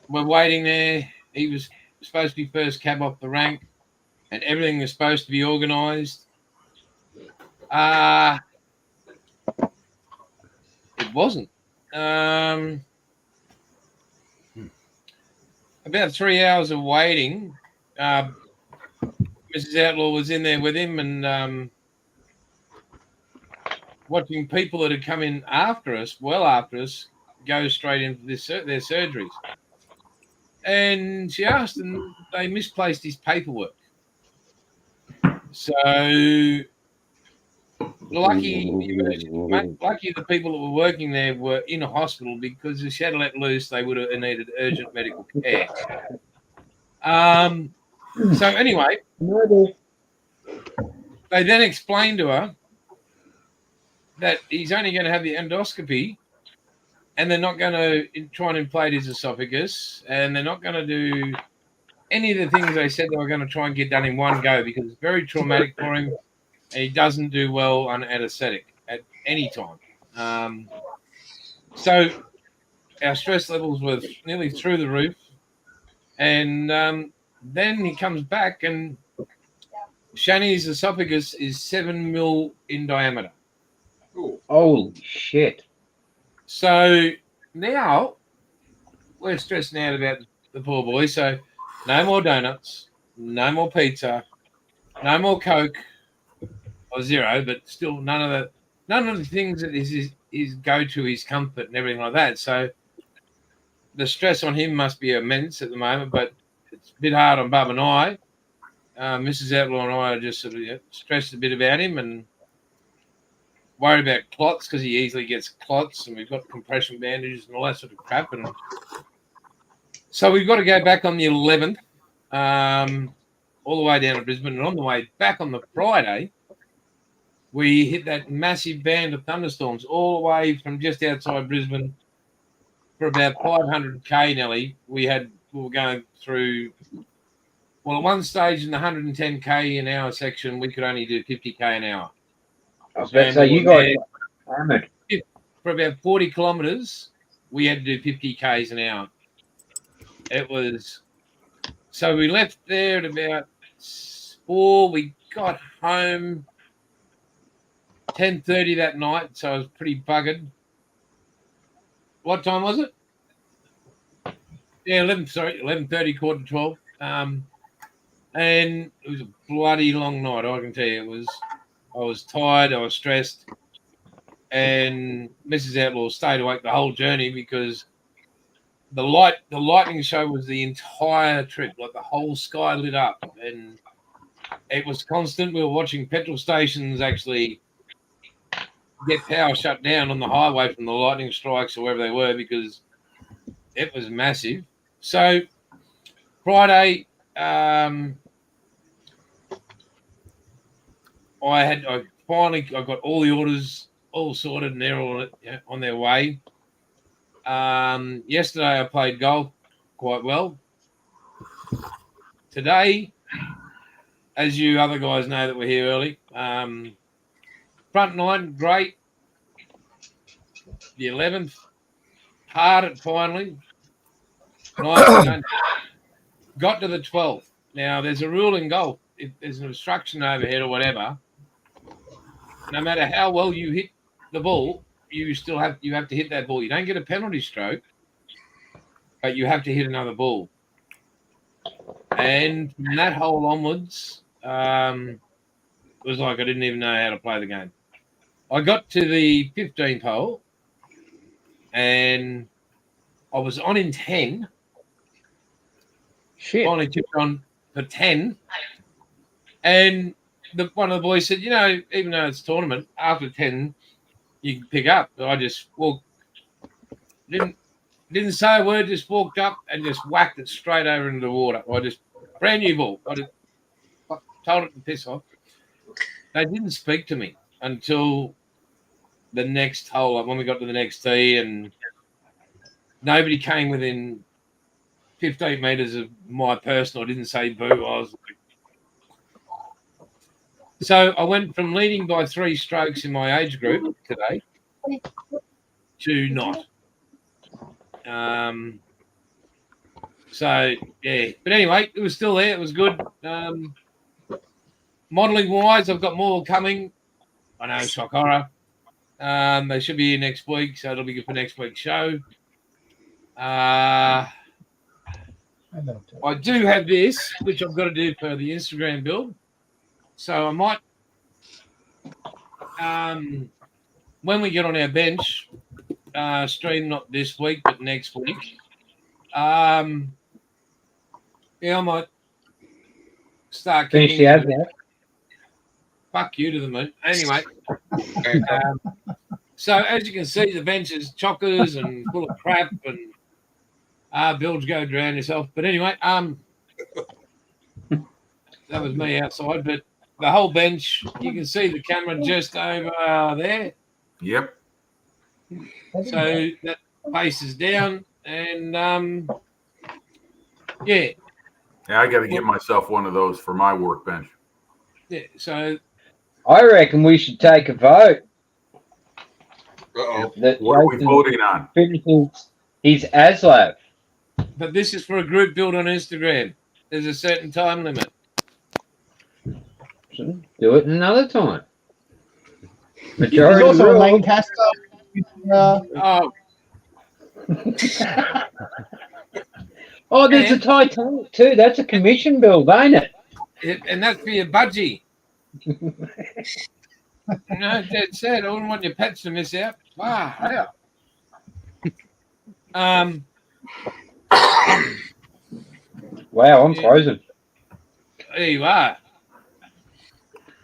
We're waiting there. He was supposed to be first cab off the rank, and everything was supposed to be organised. It wasn't. About 3 hours of waiting, Mrs. Outlaw was in there with him and watching people that had come in after us, go straight into their surgeries. And she asked, and they misplaced his paperwork. So lucky the people that were working there were in a hospital, because if she had let loose, they would have needed urgent medical care. So anyway, they then explained to her that he's only going to have the endoscopy, and they're not going to try and inflate his esophagus, and they're not going to do any of the things they said they were going to try and get done in one go, because it's very traumatic for him, and he doesn't do well on anesthetic at any time. So our stress levels were nearly through the roof. And then he comes back, and Shani's esophagus is 7 mil in diameter. Ooh. Holy shit. So now we're stressing out about the poor boy. So no more donuts, no more pizza, no more Coke, or zero, but still none of the things that is his go-to, his comfort and everything like that. So the stress on him must be immense at the moment, but it's a bit hard on Bub and I. Mrs. Outlaw and I are just sort of stressed a bit about him and worried about clots because he easily gets clots, and we've got compression bandages and all that sort of crap. And so we've got to go back on the 11th, all the way down to Brisbane. And on the way back on the Friday, we hit that massive band of thunderstorms all the way from just outside Brisbane for about 500k, Nelly. We were going through. Well, at one stage in the 110k an hour section, we could only do 50k an hour. I was about to say, you guys are hammered. For about 40 kilometres, we had to do 50 k's an hour. It was so we left there at about 4. We got home 10:30 that night, so I was pretty buggered. What time was it? Yeah, 11:30, 11:45. And it was a bloody long night, I can tell you. I was tired, I was stressed, and Mrs. Outlaw stayed awake the whole journey because the lightning show was the entire trip, like the whole sky lit up, and it was constant. We were watching petrol stations actually get power shut down on the highway from the lightning strikes or wherever they were because it was massive. So Friday, I got all the orders all sorted and they're all on their way. Yesterday I played golf quite well. Today, as you other guys know that were here early, front nine, great. The 11th, hard it finally. Nice. Got to the 12th. Now, there's a rule in golf. If there's an obstruction overhead or whatever, no matter how well you hit the ball, you have to hit that ball. You don't get a penalty stroke, but you have to hit another ball. And from that hole onwards, it was like I didn't even know how to play the game. I got to the 15th hole, and I was on in 10. Shit. Finally tipped on for 10. And one of the boys said, even though it's a tournament, after 10, you can pick up. I just walked, didn't say a word, just walked up and just whacked it straight over into the water. Brand new ball. I just told it to piss off. They didn't speak to me until the next hole, like when we got to the next tee, and nobody came within 15 metres of my person. I didn't say boo. I was like, so I went from leading by 3 strokes in my age group today to not. So, yeah. But anyway, it was still there. It was good. Modelling-wise, I've got more coming. I know, shock horror. They should be here next week, so it'll be good for next week's show. I do have this, which I've got to do for the Instagram build. So I might, when we get on our bench, stream not this week, but next week. I might start Finish the ad now. Fuck you to the moon. Anyway, so as you can see, the bench is chockers and full of crap, and Bilge, go drown yourself. But anyway, that was me outside. But the whole bench, you can see the camera just over there. Yep. So that faces down, and yeah. Yeah, I got to get myself one of those for my workbench. Yeah. So I reckon we should take a vote. Uh-oh. That What are we Jason voting on? finishes his ASLAB. But this is for a group built on Instagram. There's a certain time limit. Do it another time. There's Majority also a rule. Lancaster. Oh, Oh, there's a Titanic too. That's a commission build, ain't it? and that's for your budgie. No, dead set. I wouldn't want your pets to miss out. Wow. Wow, I'm Yeah. frozen. There you are.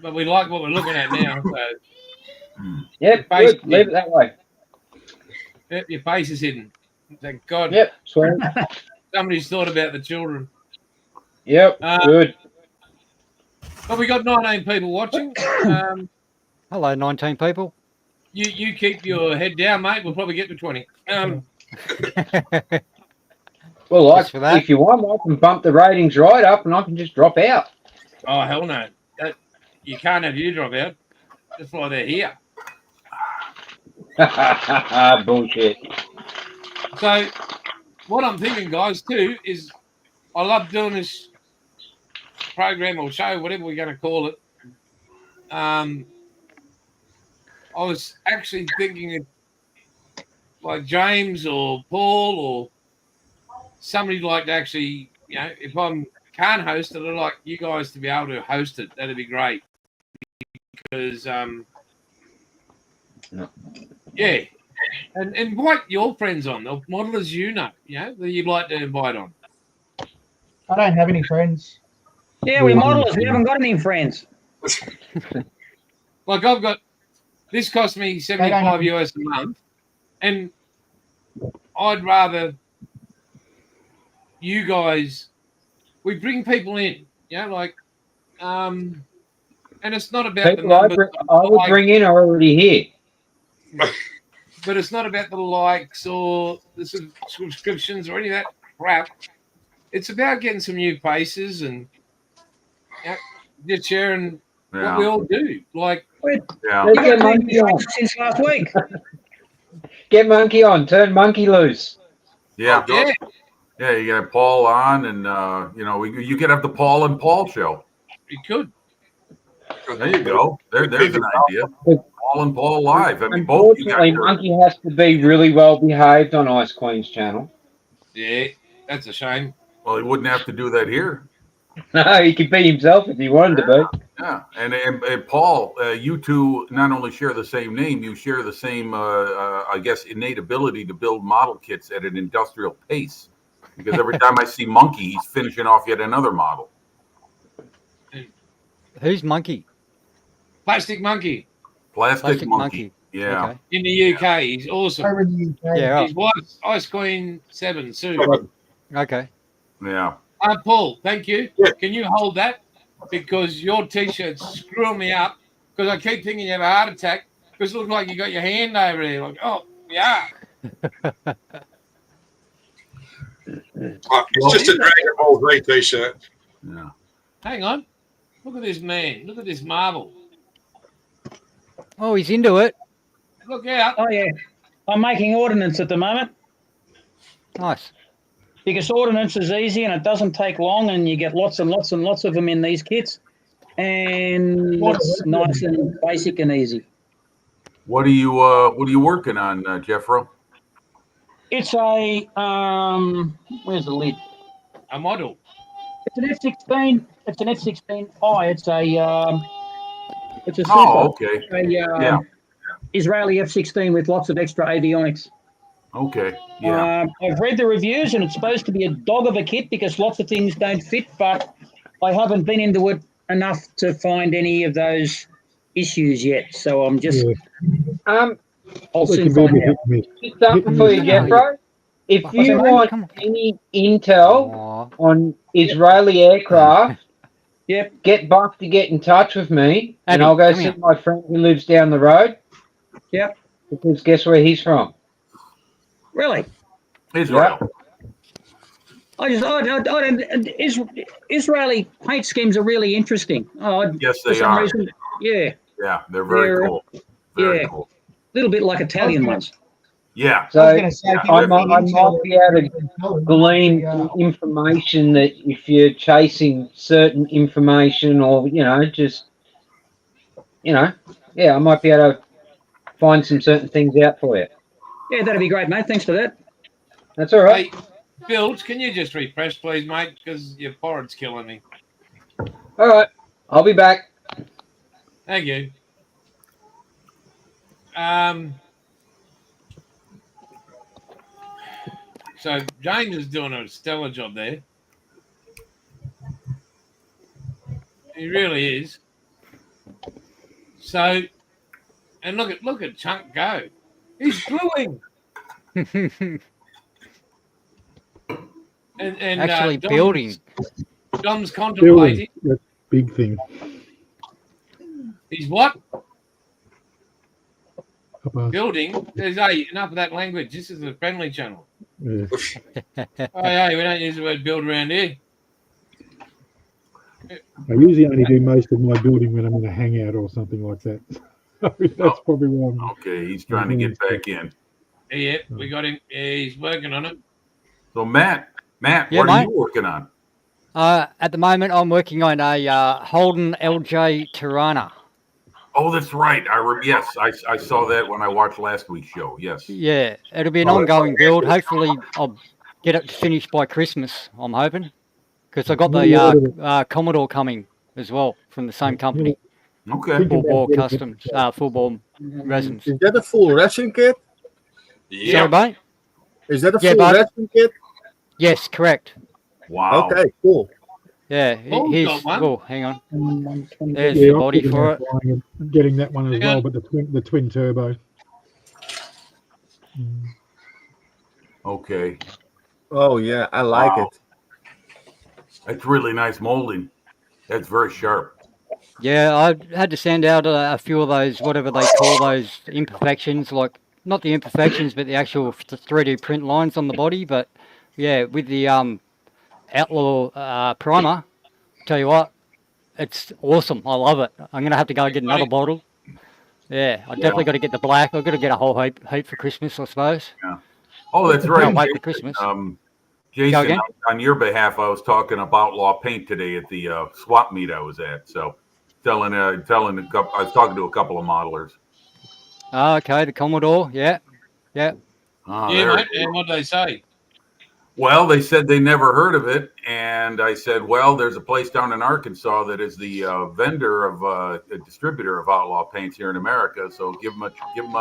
But we like what we're looking at now. So Yep, Face good. Leave it that way. yep, your face is hidden. Thank God. Yep, sweet. Somebody's thought about the children. Yep, good. But we got 19 people watching. Hello, 19 people. You keep your head down, mate. We'll probably get to 20. Well, Just for that. if you want, I can bump the ratings right up and I can just drop out. Oh, hell no. You can't have you drop out. That's why they're here. Bullshit. So, what I'm thinking, guys, too, is I love doing this program or show, whatever we're going to call it. I was actually thinking of like James or Paul or somebody like to actually, if I can't host it, I'd like you guys to be able to host it. That'd be great. Because, yeah. And invite your friends on, the modelers that you'd like to invite on. I don't have any friends. Yeah, we modelers. We haven't got any friends. Like I've got, this cost me $75 US a month, and I'd rather you guys, we bring people in, and it's not about the People I numbers. would bring in are already here. But it's not about the likes or the subscriptions or any of that crap. It's about getting some new faces and just sharing what we all do. Like, Yeah. Let's get Monkey on. Since last week. Get Monkey on. Turn Monkey loose. Yeah. yeah, Yeah, you got Paul on, and you could have the Paul and Paul show. you could. There you go. There's an idea. Paul and Paul live. I mean, both you Unfortunately, guys. Monkey has to be really well behaved on Ice Queen's channel. Yeah, that's a shame. Well, he wouldn't have to do that here. No, he could be himself if he wanted to be. Yeah, and Paul, you two not only share the same name, you share the same, I guess, innate ability to build model kits at an industrial pace. Because every time I see Monkey, he's finishing off yet another model. Who's Monkey? Plastic Monkey Plastic Monkey. Yeah. Okay. in the UK. He's awesome. Over in the UK. Yeah, right. His wife's Ice Queen 7 Sue. Okay. Yeah. Paul, thank you. Can you hold that? Because your T-shirt's screwing me up. Because I keep thinking you have a heart attack. Because it looks like you got your hand over there. Like, oh, yeah. It's just a Dragon Ball Z t-shirt. Yeah. Hang on. Look at this man. Look at this marble. Oh, he's into it. Look out. Oh, yeah. I'm making ordnance at the moment Nice. because ordnance is easy and it doesn't take long, and you get lots and lots and lots of them in these kits. And it's nice and basic and easy. What are you working on, Jeffro? It's a, where's the lid? A model. It's an F-16. It's an F-16I. It's a Oh, Super. okay. Yeah. Israeli F-16 with lots of extra avionics. Okay. Yeah. I've read the reviews, and it's supposed to be a dog of a kit because lots of things don't fit, but I haven't been into it enough to find any of those issues yet. So I'm just, Yeah, I'll they soon can be a find bit out. hit and miss. Just something for you, Jeffro. If What's you that, mate? want Come on. any intel Aw. on Israeli aircraft, Yep. get Buck to get in touch with me, and Abby, I'll go come see here. my friend who lives down the road. Yep. Because guess where he's from? Really? Israel. Israeli paint schemes are really interesting. Yes, For they some are. reason, yeah, Yeah, they're very They're- cool. Very yeah. cool. a little bit like Italian ones. Yeah. I was So going to say, if I you're might, I looking might into be able to colours, glean yeah. information that if you're chasing certain information or, just, yeah, I might be able to find some certain things out for you. Yeah, that'd be great, mate. Thanks for that. That's all right. Hey, Bilge, can you just refresh, please, mate? Because your porrid's killing me. All right. I'll be back. Thank you. So James is doing a stellar job there. He really is. So, and look at Chunk go. He's gluing. And Actually Dom's building. Building, contemplating. that big thing. He's what? Up us. Building. There's enough of that language. This is a friendly channel. Yeah. Hey, we don't use the word build around here. I usually only do most of my building when I'm in a hangout or something like that. That's probably why I'm. Okay, he's trying to get back in. Yeah, we got him. Yeah, he's working on it. So Matt, Yeah, what are mate. you working on? At the moment, I'm working on a Holden LJ Tirana. Oh, that's right. Yes, I saw that when I watched last week's show. Yes. Yeah, it'll be an Oh, ongoing build. Hopefully, I'll get it finished by Christmas. I'm hoping, because I got What do you order? the Commodore coming as well from the same company. Okay. Think Full about bore getting it. customs, full bore resins. Is that a full resin kit? Sorry, mate. Is that a Yeah, full bud. resin kit? Yes, correct. Wow. Okay, cool. Yeah, Paul's here's. got one. Oh, hang on. There's Yeah, the I'm body thinking for about it. getting that one as Yeah. well, but the twin turbo. Okay. Oh yeah, I like Wow. it. That's really nice molding. That's very sharp. Yeah, I had to send out a few of those, whatever they call those imperfections, like not the imperfections, but the actual 3D print lines on the body. But yeah, with the Outlaw primer, tell you what, it's awesome. I love it. I'm gonna have to go get another bottle. Yeah, I definitely got to get the black. I've got to get a whole heap for Christmas, I suppose. Oh, that's right. Can't wait for Christmas. Jason, again? on your behalf, I was talking about Outlaw Paint today at the swap meet I was at. So, I was talking to a couple of modelers. Okay, the Commodore. Yeah. Yeah, mate. And what they say? Well, they said they never heard of it, and I said, "Well, there's a place down in Arkansas that is the vendor of a distributor of Outlaw Paints here in America. So give them a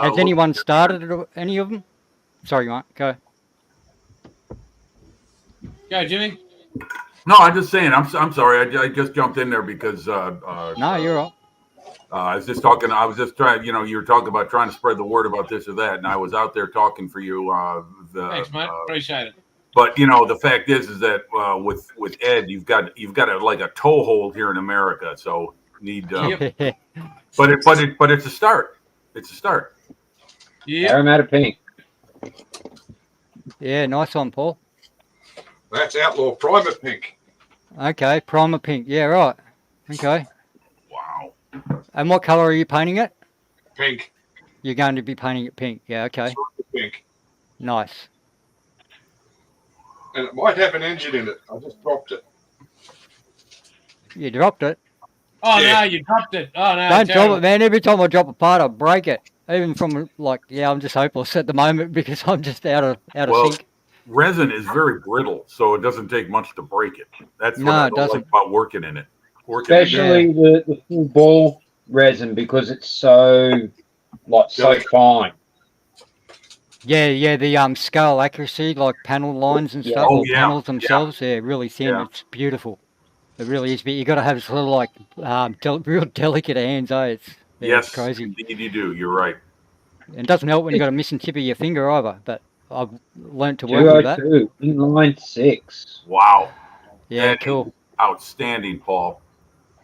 Has look." anyone started any of them? Sorry, Mike. Go. Go, Jimmy. No, I'm just saying. I'm sorry. I just jumped in there because No, you're right. I was just talking. I was just trying. You were talking about trying to spread the word about this or that, and I was out there talking for you. Thanks, mate. Appreciate it. But the fact is that with Ed, you've got like a toehold here in America. So need. Yep. But it's a start. It's a start. Yeah. Parramatta Pink. Yeah, nice one, Paul. That's Outlaw Primer Pink. Okay, primer pink. Yeah, right. Okay. Wow. And what color are you painting it? Pink. You're going to be painting it pink. Yeah, okay. Pink. Nice. And it might have an engine in it. I just dropped it. You dropped it. Oh, Yeah. no, you dropped it. Oh, no. Don't terrible. drop it, man. Every time I drop a part, I break it. Even from I'm just hopeless at the moment because I'm just out of Well, sync. resin is very brittle, so it doesn't take much to break it. That's what No, I it don't doesn't. like about working in it. Especially the full ball resin because it's so Delicate. fine. Yeah, the scale accuracy, like panel lines and stuff, Oh, or yeah, panels themselves, really thin. Yeah. It's beautiful. It really is. But you got to have sort of real delicate hands, It's Yes, it's crazy. indeed you do. You're right. It doesn't help when you got a missing tip of your finger either. But I've learned to work with that. 202, inline 6. Wow. Yeah, That is cool. Outstanding, Paul.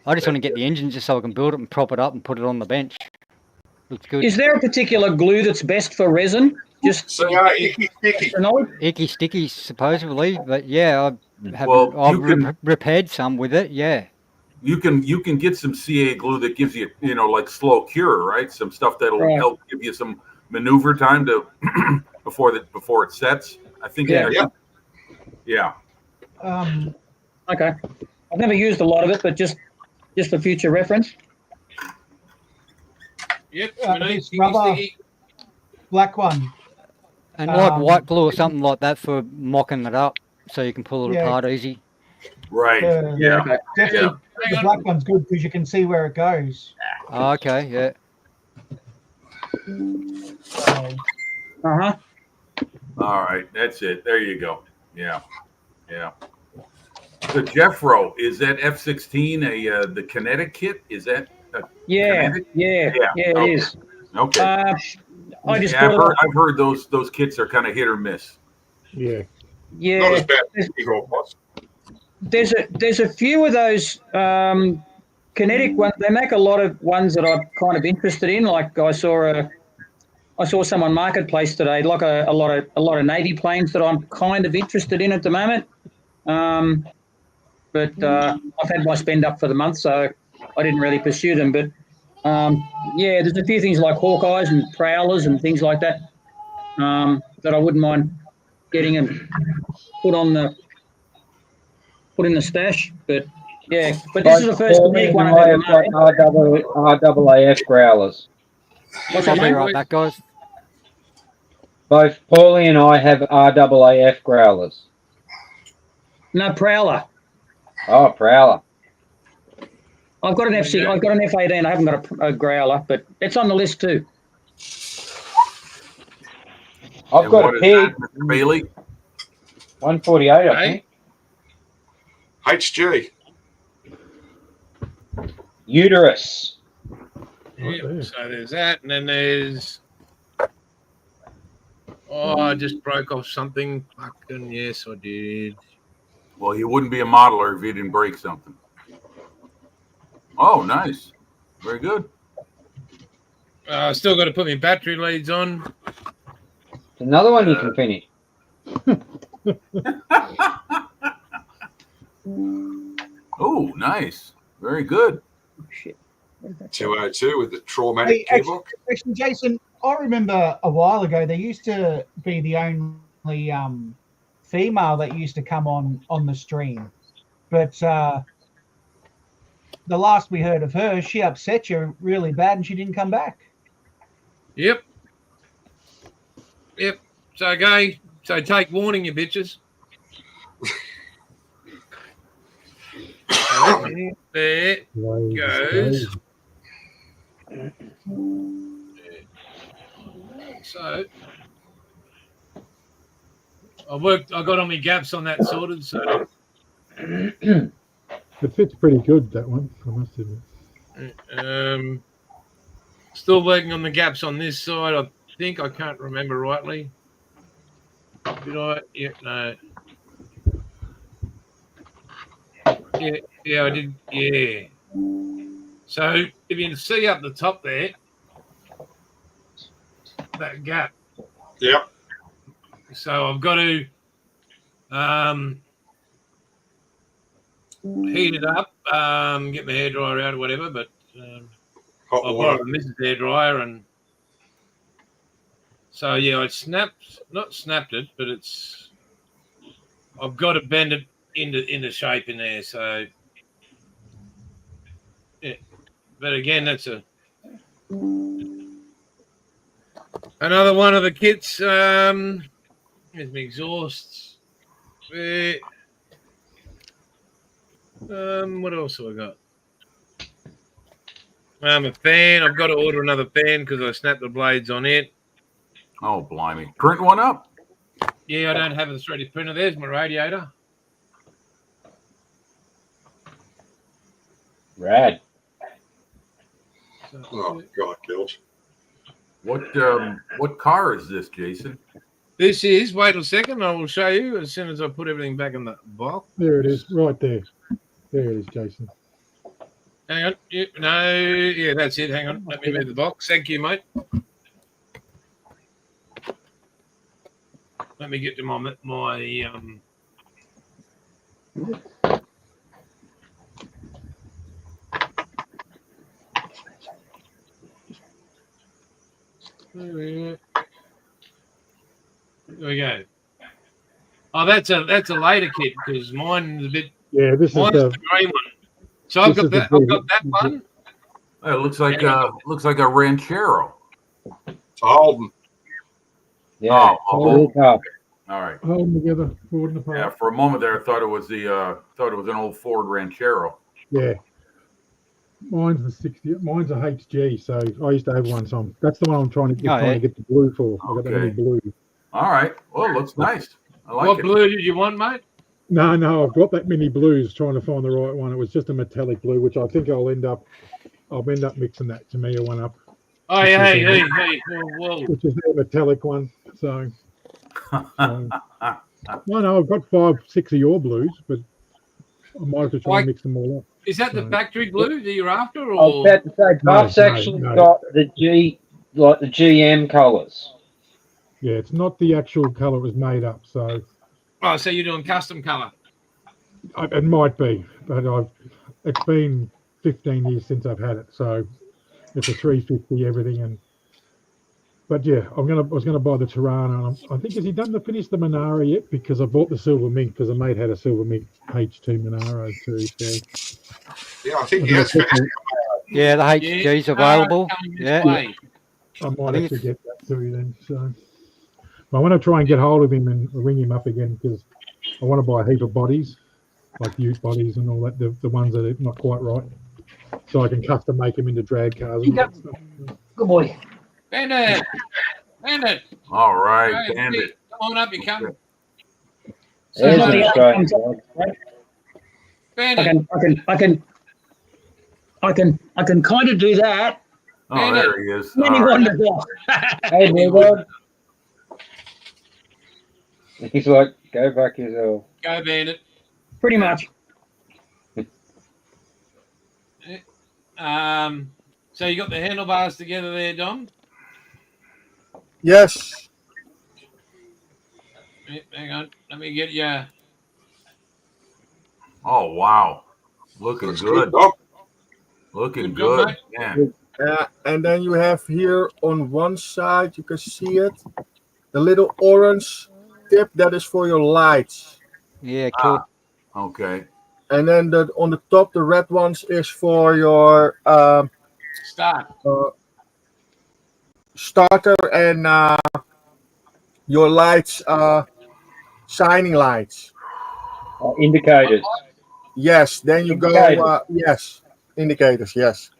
I just want to get the engine just so I can build it and prop it up and put it on the bench. Looks good. Is there a particular glue that's best for resin? Just So, icky sticky. for knowledge? Icky sticky supposedly, but yeah, Well, I've you can- repaired some with it. Yeah. You can get some CA glue that gives you like slow cure, right? Some stuff that'll Right. help give you some maneuver time to before it sets. I think. Yeah. Yeah. Okay. I've never used a lot of it, but just for future reference. Yep. This rubber black one. And like white glue or something like that for mocking it up, so you can pull it Yeah. apart easy. Right. Yeah. Okay. Definitely, Hang the on. black one's good because you can see where it goes. Oh, okay, yeah. So, Uh-huh. All right. That's it. There you go. Yeah. Yeah. The Jeffro, is that F-16 the kinetic kit? Is that Yeah. kinetic? Yeah. Yeah, Yeah. It okay. is. Okay. I just Yeah, thought I've heard those kits are kind of hit or miss. Yeah. Yeah. Not as bad as Eagle was. There's a few of those kinetic ones. They make a lot of ones that I'm kind of interested in. Like I saw some on Marketplace today, like a lot of Navy planes that I'm kind of interested in at the moment. But I've had my spend up for the month, so I didn't really pursue them. But yeah, there's a few things like Hawkeyes and Prowlers and things like that that I wouldn't mind getting and put in the stash. But yeah, but this is the first kinetic one I've I ever have got made. RAAF growlers. What's I'll that, be mate? right back, guys. Both Paulie and I have RAAF growlers. No, Prowler. Oh, Prowler. I've got an FC. I've got an F-18. I haven't got a Growler, but it's on the list too. I've And got what a is pig. that, Mr. Bailey? 148, I Hey. think. HG. Uterus. Yep, there. so there's that, and then there's. Oh, I just broke off something. Fucking yes, I did. Well, you wouldn't be a modeler if you didn't break something. Oh, nice. Very good. Still got to put my battery leads on. Another one you can finish. Oh, nice. Very good. Shit. 202 with the traumatic Hey, keyboard. actually, Jason, I remember a while ago there used to be the only female that used to come on the stream, but the last we heard of her, she upset you really bad and she didn't come back. Yep. Yep. So, so take warning, you bitches. There goes. So I got on my gaps on that sorted, so It fits pretty good, that one, I must admit. still working on the gaps on this side. I think I can't remember rightly. Did I? Yeah, no. Yeah, I did. Yeah. So if you can see up the top there, that gap. Yep. So I've got to heat it up, get my hairdryer out or whatever, but Hot I'll water. borrow Mrs. hairdryer, and so yeah, not snapped it, but I've got to bend it into shape in there. So yeah, but again, that's another one of the kits. Here's my exhausts. What else have I got? A fan. I've got to order another fan because I snapped the blades on it. Oh, blimey. Print one up. Yeah, I don't have a 3D printer. There's my radiator. Rad. Oh, God, Gilge. What car is this, Jason? This is, wait a second, I will show you as soon as I put everything back in the box. There it is, right there. There it is, Jason. Hang on. Yeah, that's it. Hang on. Let me move the box. Thank you, mate. Let me get to my There we go. Oh, that's a later kit because mine's a bit. Yeah, this is Mine's the the grey one. So I've this got is the that. I've big- got that one. It looks like a Ranchero. It's a Holden. Yeah. Oh, Blue car. All right. hold them together, forward and apart. Yeah, for a moment there, I thought it was an old Ford Ranchero. Yeah. Mine's the 60. Mine's a HG, so I used to have one. So that's the one I'm trying to get the blue for. I got the Okay. mini blue. All right. Well, it looks nice. I like What it. blue did you want, mate? No, I've got that mini blues. Trying to find the right one. It was just a metallic blue, which I think I'll end up mixing that Tamiya one up, Oh, Which yeah, is hey. Whoa. which is the metallic one. So no, I've got 5, 6 of your blues, but I might have to try and mix them all up. Is that the factory blue that you're after, I was or? about to say, Buff's no, actually no. got the GM colours. Yeah, it's not the actual color it was made up, so Oh, so you're doing custom color? it might be, but it's been 15 years since I've had it, so it's a 350 everything. But yeah, I was gonna buy the Tirana. And I think has he finish the Monaro yet? Because I bought the silver mink because the mate had a silver mink H2 Monaro too. So Yeah, I think he has finished. Yeah, the HG's available. Yeah. Way. I might think actually get that too then. So I want to try and get hold of him and ring him up again because I want to buy a heap of bodies, like Ute bodies and all that, the ones that are not quite right, so I can custom make them into drag cars. And all that stuff. Good boy. Bandit. All right, Hey, Bandit. Come on up, you come. There's not an the Australian outcomes. dog. Bandit. I can kind of do that. Oh, there he is. Many All right. wonder why. Hey, Newborn. He's like, go back yourself. Go, Bandit. Pretty much. So you got the handlebars together there, Dom? Yes. Hang on. Let me get you. Oh, wow. Looking Looks good. dog. Looking Good job, good. Man. And then you have here on one side, you can see it, the little orange tip that is for your lights. Yeah, cool. Okay. And then on the top, the red ones is for your Start. starter and your lights, shining lights. Indicators. Yes. Then you Indicators. go. Yes. Indicators. Yes.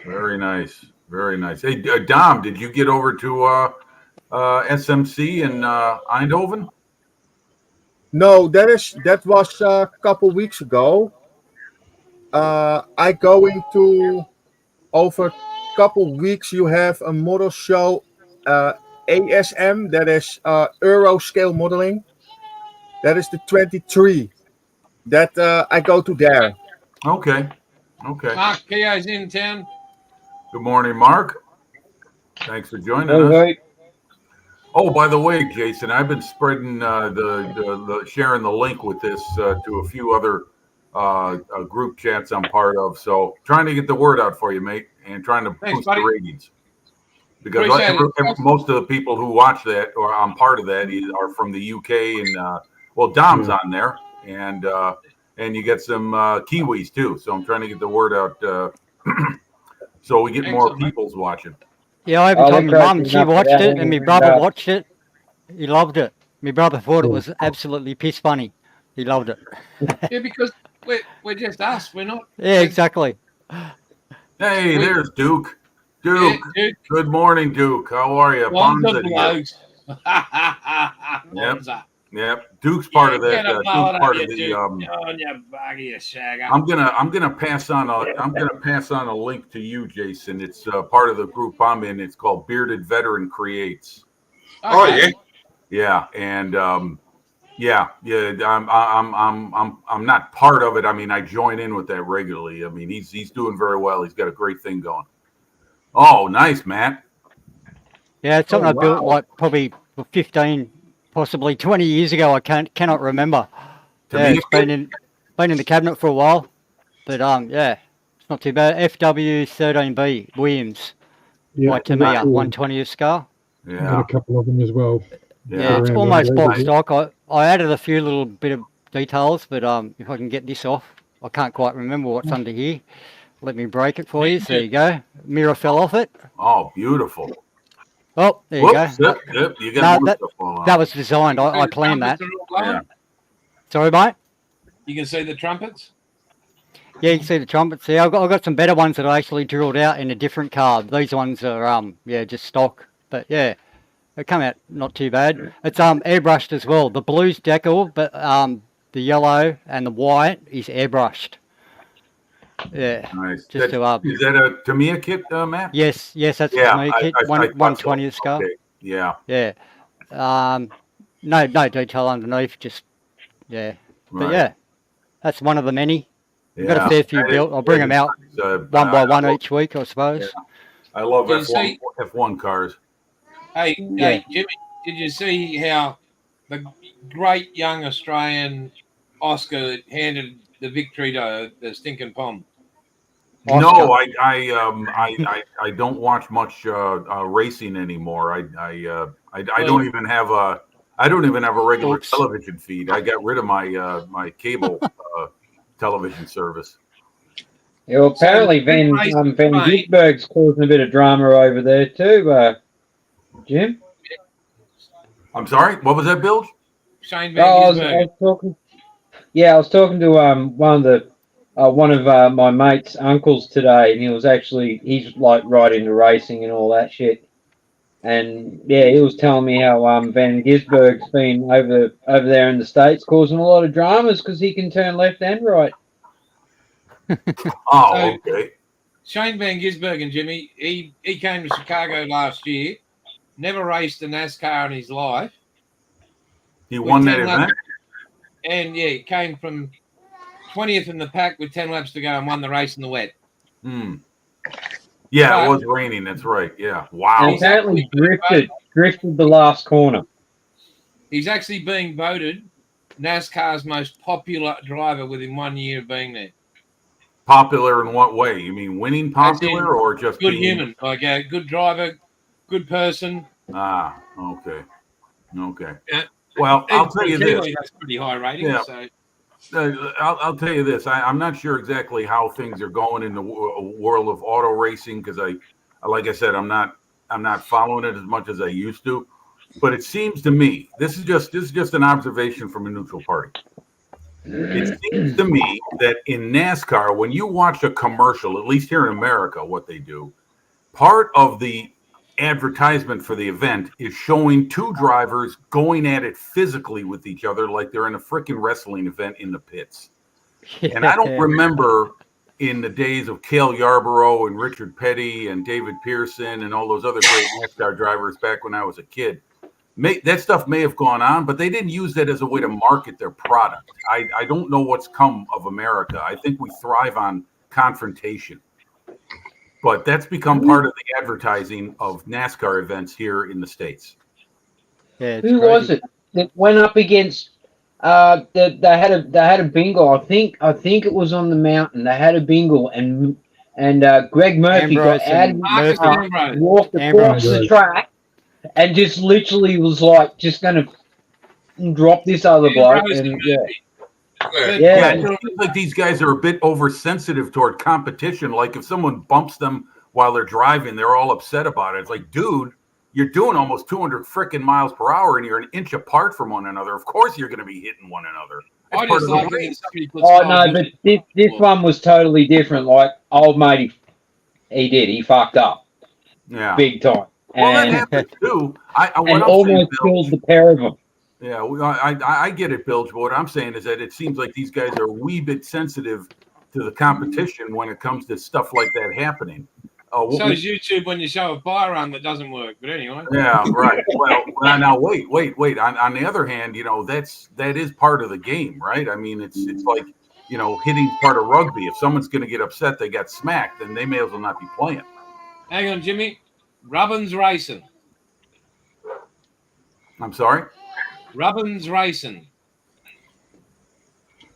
Very nice. Very nice. Hey, Dom, did you get over to SMC in Eindhoven? No, that was a couple weeks ago. I going to over a couple weeks. You have a model show, ASM. That is Euro scale modeling. That is the 23. That I go to there. Okay. Okay. Mark Keogh's in town. Good morning, Mark. Thanks for joining Hey, us. hey. Oh, by the way, Jason, I've been spreading the sharing the link with this to a few other group chats I'm part of. So trying to get the word out for you, mate, and trying to Thanks, boost buddy. the ratings. Because Appreciate it. most of the people who watch that or I'm part of that are from the UK and well, Dom's on there and you get some Kiwis too. So I'm trying to get the word out so we get more Excellent, mate. people's watching. Yeah, I even Oh, told they're my mum, cracking she up watched about it, and my it. brother watched it. He loved it. My brother thought it was absolutely piss funny. He loved it. Yeah, because we're just us. We're not. Yeah, exactly. Hey, Wait. there's Duke. Yeah, Duke. dude. Good morning, Duke. How are you? One's Bonza the here. blokes. Bonza. Yep. Duke's part of that. Get a Duke's mullet part up, of you the. dude. On your buggy, you shagger. I'm gonna pass on a link to you, Jason. It's part of the group I'm in. It's called Bearded Veteran Creates. Oh, Okay. yeah. Yeah, and I'm not part of it. I mean, I join in with that regularly. I mean, he's doing very well. He's got a great thing going. Oh, nice, Matt. Yeah, it's something Oh, I built wow. like probably 15, possibly 20 years ago. I cannot remember. To Yeah, me, it's been in the cabinet for a while, but yeah, it's not too bad. FW13B Williams Yeah, by Tamiya, cool. 120th scar. Got yeah. a couple of them as well. Yeah, it's Around almost one box day. stock. I added a few little bit of details, but if I can get this off, I can't quite remember what's under here. Let me break it for you. There you go. Mirror fell off it. Oh, beautiful. Oh, there you go. Whoops, yep, you got No, more that- stuff going on. That was designed. I The planned that. trumpets are all going? Yeah. Sorry, mate. You can see the trumpets. Yeah, you can see the trumpets there. I've got some better ones that I actually drilled out in a different card. These ones are just stock. But yeah, they come out not too bad. It's airbrushed as well. The blue's decal, but the yellow and the white is airbrushed. Yeah. Nice. Just to Is that a Tamiya kit, Matt? yes, that's Yeah, me kit. I thought so. 120 scar. Okay. Yeah. Yeah. No detail underneath. Just yeah. But Right. yeah, that's one of the many. I've got Yeah. a fair few built. I'll bring them out one by one each week, I suppose. I love Did you see- F1 cars. Hey, Yeah. hey, Jimmy, did you see how the great young Australian Oscar handed the victory to the stinking Pom? No, Oscar. I don't watch much racing anymore. I don't even have a regular Oops. television feed. I got rid of my my cable television service. Yeah, well, apparently So, Van race Van tonight. Gisberg's causing a bit of drama over there too, Jim. I'm sorry. What was that, Bilge? Shane Oh, I Van was Gisbergen. talking. Yeah, I was talking to one of my mate's uncles today, and he's like right into racing and all that shit. And yeah, he was telling me how Van Gisberg's been over there in the States causing a lot of dramas because he can turn left and right. Oh, So- okay. Shane Van Gisbergen, Jimmy, he came to Chicago last year, never raced a NASCAR in his life. He won that With 10 event. And yeah, he came from 20th in the pack with 10 laps to go and won the race in the wet. Hmm. Yeah, But- it was raining. That's right. Yeah. And Wow. He's apparently actually- drifted the last corner. He's actually being voted NASCAR's most popular driver within 1 year of being there. Popular in what way? You mean winning popular or just Good being? human, like a good driver, good person. Ah, okay. Okay. Yeah. Well, I'll tell you this. That's pretty high rating. Yeah. So I'll tell you this. I'm not sure exactly how things are going in the world of auto racing because like I said, I'm not following it as much as I used to. But it seems to me this is just an observation from a neutral party. It seems to me that in NASCAR, when you watch a commercial, at least here in America, what they do, part of the advertisement for the event is showing two drivers going at it physically with each other like they're in a freaking wrestling event in the pits. And I don't remember in the days of Cale Yarborough and Richard Petty and David Pearson and all those other great NASCAR drivers back when I was a kid. That stuff may have gone on, but they didn't use that as a way to market their product. I don't know what's come of America. I think we thrive on confrontation. But that's become part of the advertising of NASCAR events here in the States. Yeah, it's Who crazy. was it that went up against? They had a bingo. I think it was on the mountain. They had a bingo, and Greg Murphy Ambrose got out of and his Marcus car, Ambrose. walked across Ambrose. the track, and just literally was like just gonna drop this other bloke. Ambrose And and yeah, Murphy. But- Yeah. It seems like these guys are a bit oversensitive toward competition. Like if someone bumps them while they're driving, they're all upset about it. It's like, dude, you're doing almost 200 freaking miles per hour and you're an inch apart from one another. Of course you're going to be hitting one another. That's I part just of the like race. when somebody puts oh five no, minutes- but this one was totally different. Like old mate, he fucked up Yeah. big time, Well, that and happens too. What I'm saying, almost Bill, killed the pair of them. yeah, I get it, Bilge. But what I'm saying is that it seems like these guys are a wee bit sensitive to the competition when it comes to stuff like that happening. So is YouTube when you show a fire run that doesn't work. But anyway, Yeah, right. Well, now wait. On the other hand, that is part of the game, right? I mean, it's like hitting part of rugby. If someone's going to get upset, they got smacked, then they may as well not be playing. hang on, Jimmy. Rubbins Racing. I'm sorry. Rubbins Racing.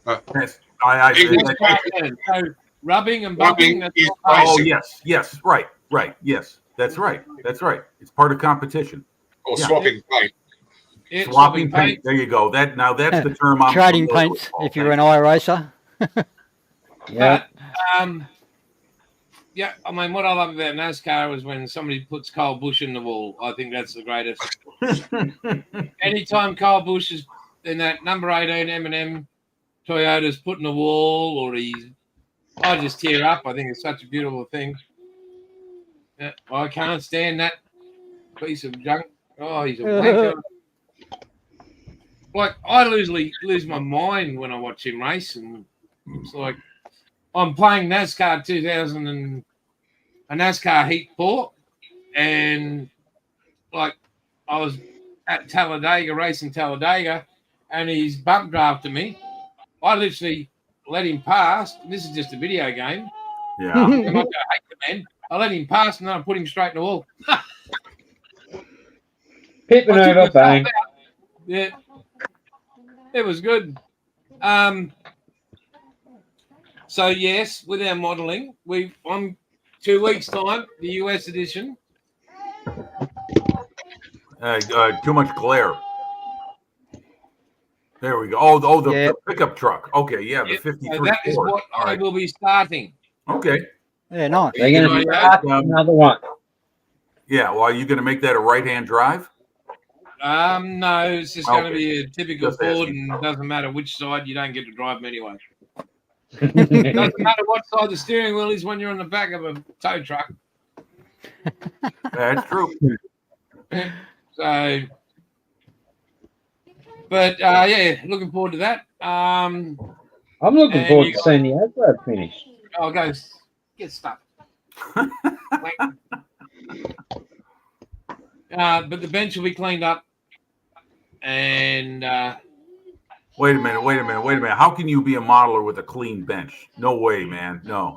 Yes, So rubbing and bumping. Rubbing That's is all part of racing. yes, right, yes, that's right. It's part of competition. Or Yeah. swapping paint. Yeah, Swapping paint. There you go. That's the term I'm Trading familiar with, paints Paul. if you're an iRacer. Yeah. Yeah, I mean, what I love about NASCAR is when somebody puts Kyle Busch in the wall. I think that's the greatest. Anytime Kyle Busch is in that number 18 M&M Toyota's put in the wall, or I just tear up. I think it's such a beautiful thing. Yeah, I can't stand that piece of junk. Oh, he's a wanker. Like, I lose my mind when I watch him race, and it's like I'm playing NASCAR 2000 and a NASCAR Heat 4, and like I was at Talladega, racing Talladega, and he's bump drafted me. I literally let him pass. This is just a video game. Yeah. I'm not going to hate the man. I let him pass, and then I put him straight in the wall. Pit I took maneuver, myself bang. out. Yeah, it was good. So yes, with our modelling, on 2 weeks' time, the US edition. Too much glare. There we go. Oh, the, Yeah. the pickup truck. Okay, yeah, the Yep, 53 so that is Ford. what All I right. will be starting. Okay. Yeah, nice. They're going to Yeah. start another one. Yeah. Well, are you going to make that a right-hand drive? No, it's just going to Okay. be a typical Just Ford, asking. and it doesn't matter which side, you don't get to drive them anyway. It doesn't matter what side the steering wheel is when you're on the back of a tow truck. That's true. So, but yeah, looking forward to that. I'm looking And forward you to seeing the Aslo finish. I'll go get stuff. But the bench will be cleaned up, and Wait a minute. How can you be a modeler with a clean bench? No way, man. No.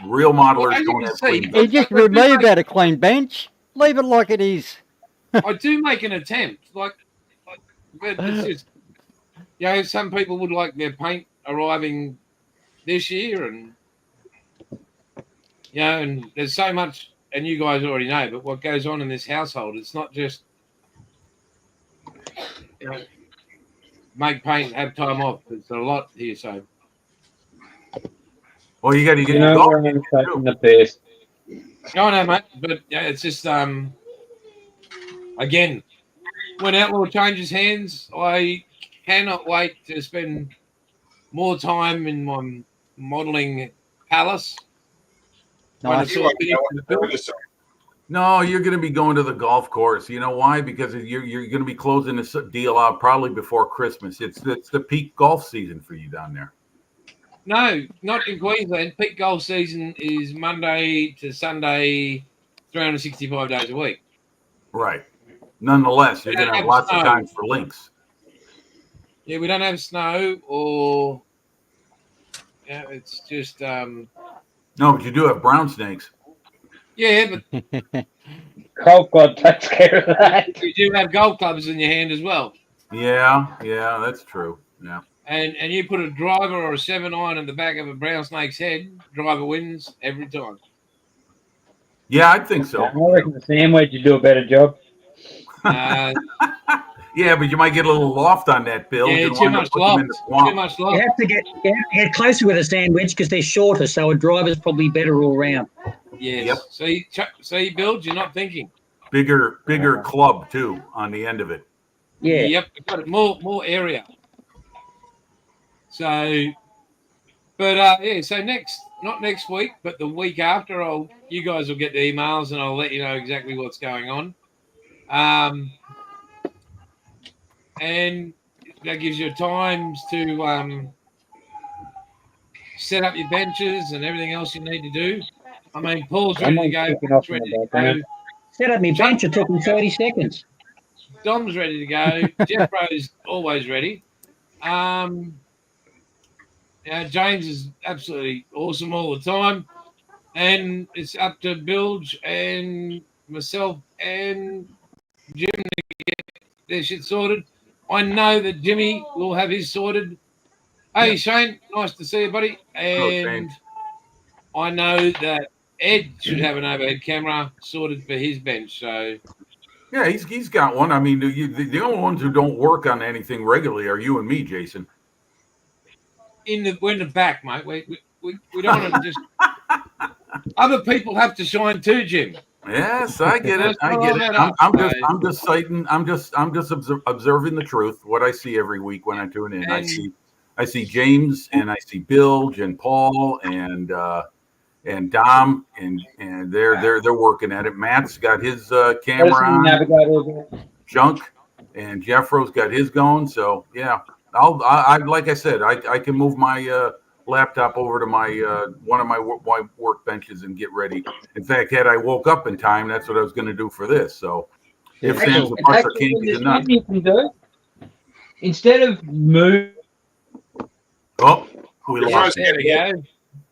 Real modelers as you don't can have see, clean He benches. just removed out a clean bench. Leave it like it is. I do make an attempt. But it's just, some people would like their paint arriving this year, and and there's so much, and you guys already know, but what goes on in this household, it's not just make paint, have time off. It's a lot here, so Well, you got to get You your know golf where I'm game taking too. the piss. I know, mate. But yeah, it's just again, when Outlaw changes hands, I cannot wait to spend more time in my modelling palace. Trying Nice. to sort of finish the build. No, you're going to be going to the golf course. You know why? Because you're going to be closing this deal out probably before Christmas. It's the peak golf season for you down there. No, not in Queensland. Peak golf season is Monday to Sunday, 365 days a week. Right. Nonetheless, you're We going don't to have have lots of snow. time for links. Yeah, we don't have snow or it's just No, but you do have brown snakes. yeah, but Cold God takes care of that. you do have golf clubs in your hand as well. Yeah, that's true. Yeah. And you put a driver or a 7-iron in the back of a brown snake's head, driver wins every time. Yeah, I think so. I reckon the sandwich would do a better job. Yeah, but you might get a little loft on that, Bill. Yeah, You too don't want much to put them loft. in the swamp. Too much You loft. have to get closer with a sandwich because they're shorter, so a driver's probably better all round. Yes. Yep. See, Bill, you're not thinking. Bigger club too on the end of it. Yeah. Yep. We've got more area. So, but yeah. So not next week, but the week after, you guys will get the emails and I'll let you know exactly what's going on. And that gives you times to set up your benches and everything else you need to do. I mean, Paul's ready to go. Kicking off Paul's ready in the to go. background. Set up my bench. It took me 30 seconds. Dom's ready to go. Jeff Ro's always ready. James is absolutely awesome all the time. And it's up to Bilge and myself and Jim to get their shit sorted. I know that Jimmy will have his sorted. Hey, Shane, nice to see you, buddy. And I know that Ed should have an overhead camera sorted for his bench. So Yeah, he's got one. I mean, the only ones who don't work on anything regularly are you and me, Jason. We're in the back, mate. We don't want to just. Other people have to shine too, Jim. Yes, I get it. Let's I not get all it. that I'm, up, I'm just mate. I'm just citing. I'm just observing the truth. What I see every week when I tune in, I And- see James and I see Bilge and Paul and Dom and they're working at it. Matt's got his camera Person on. navigator. Junk and Jeffro's got his going. So yeah, I like I said, I can move my laptop over to my one of my workbenches and get ready. In fact, had I woke up in time, that's what I was going to do for this. So if Yeah, Sam's cool. a bunch of Actually, candies there's and nuts. something you can do. Instead of move, Oh, we lost him. There we go.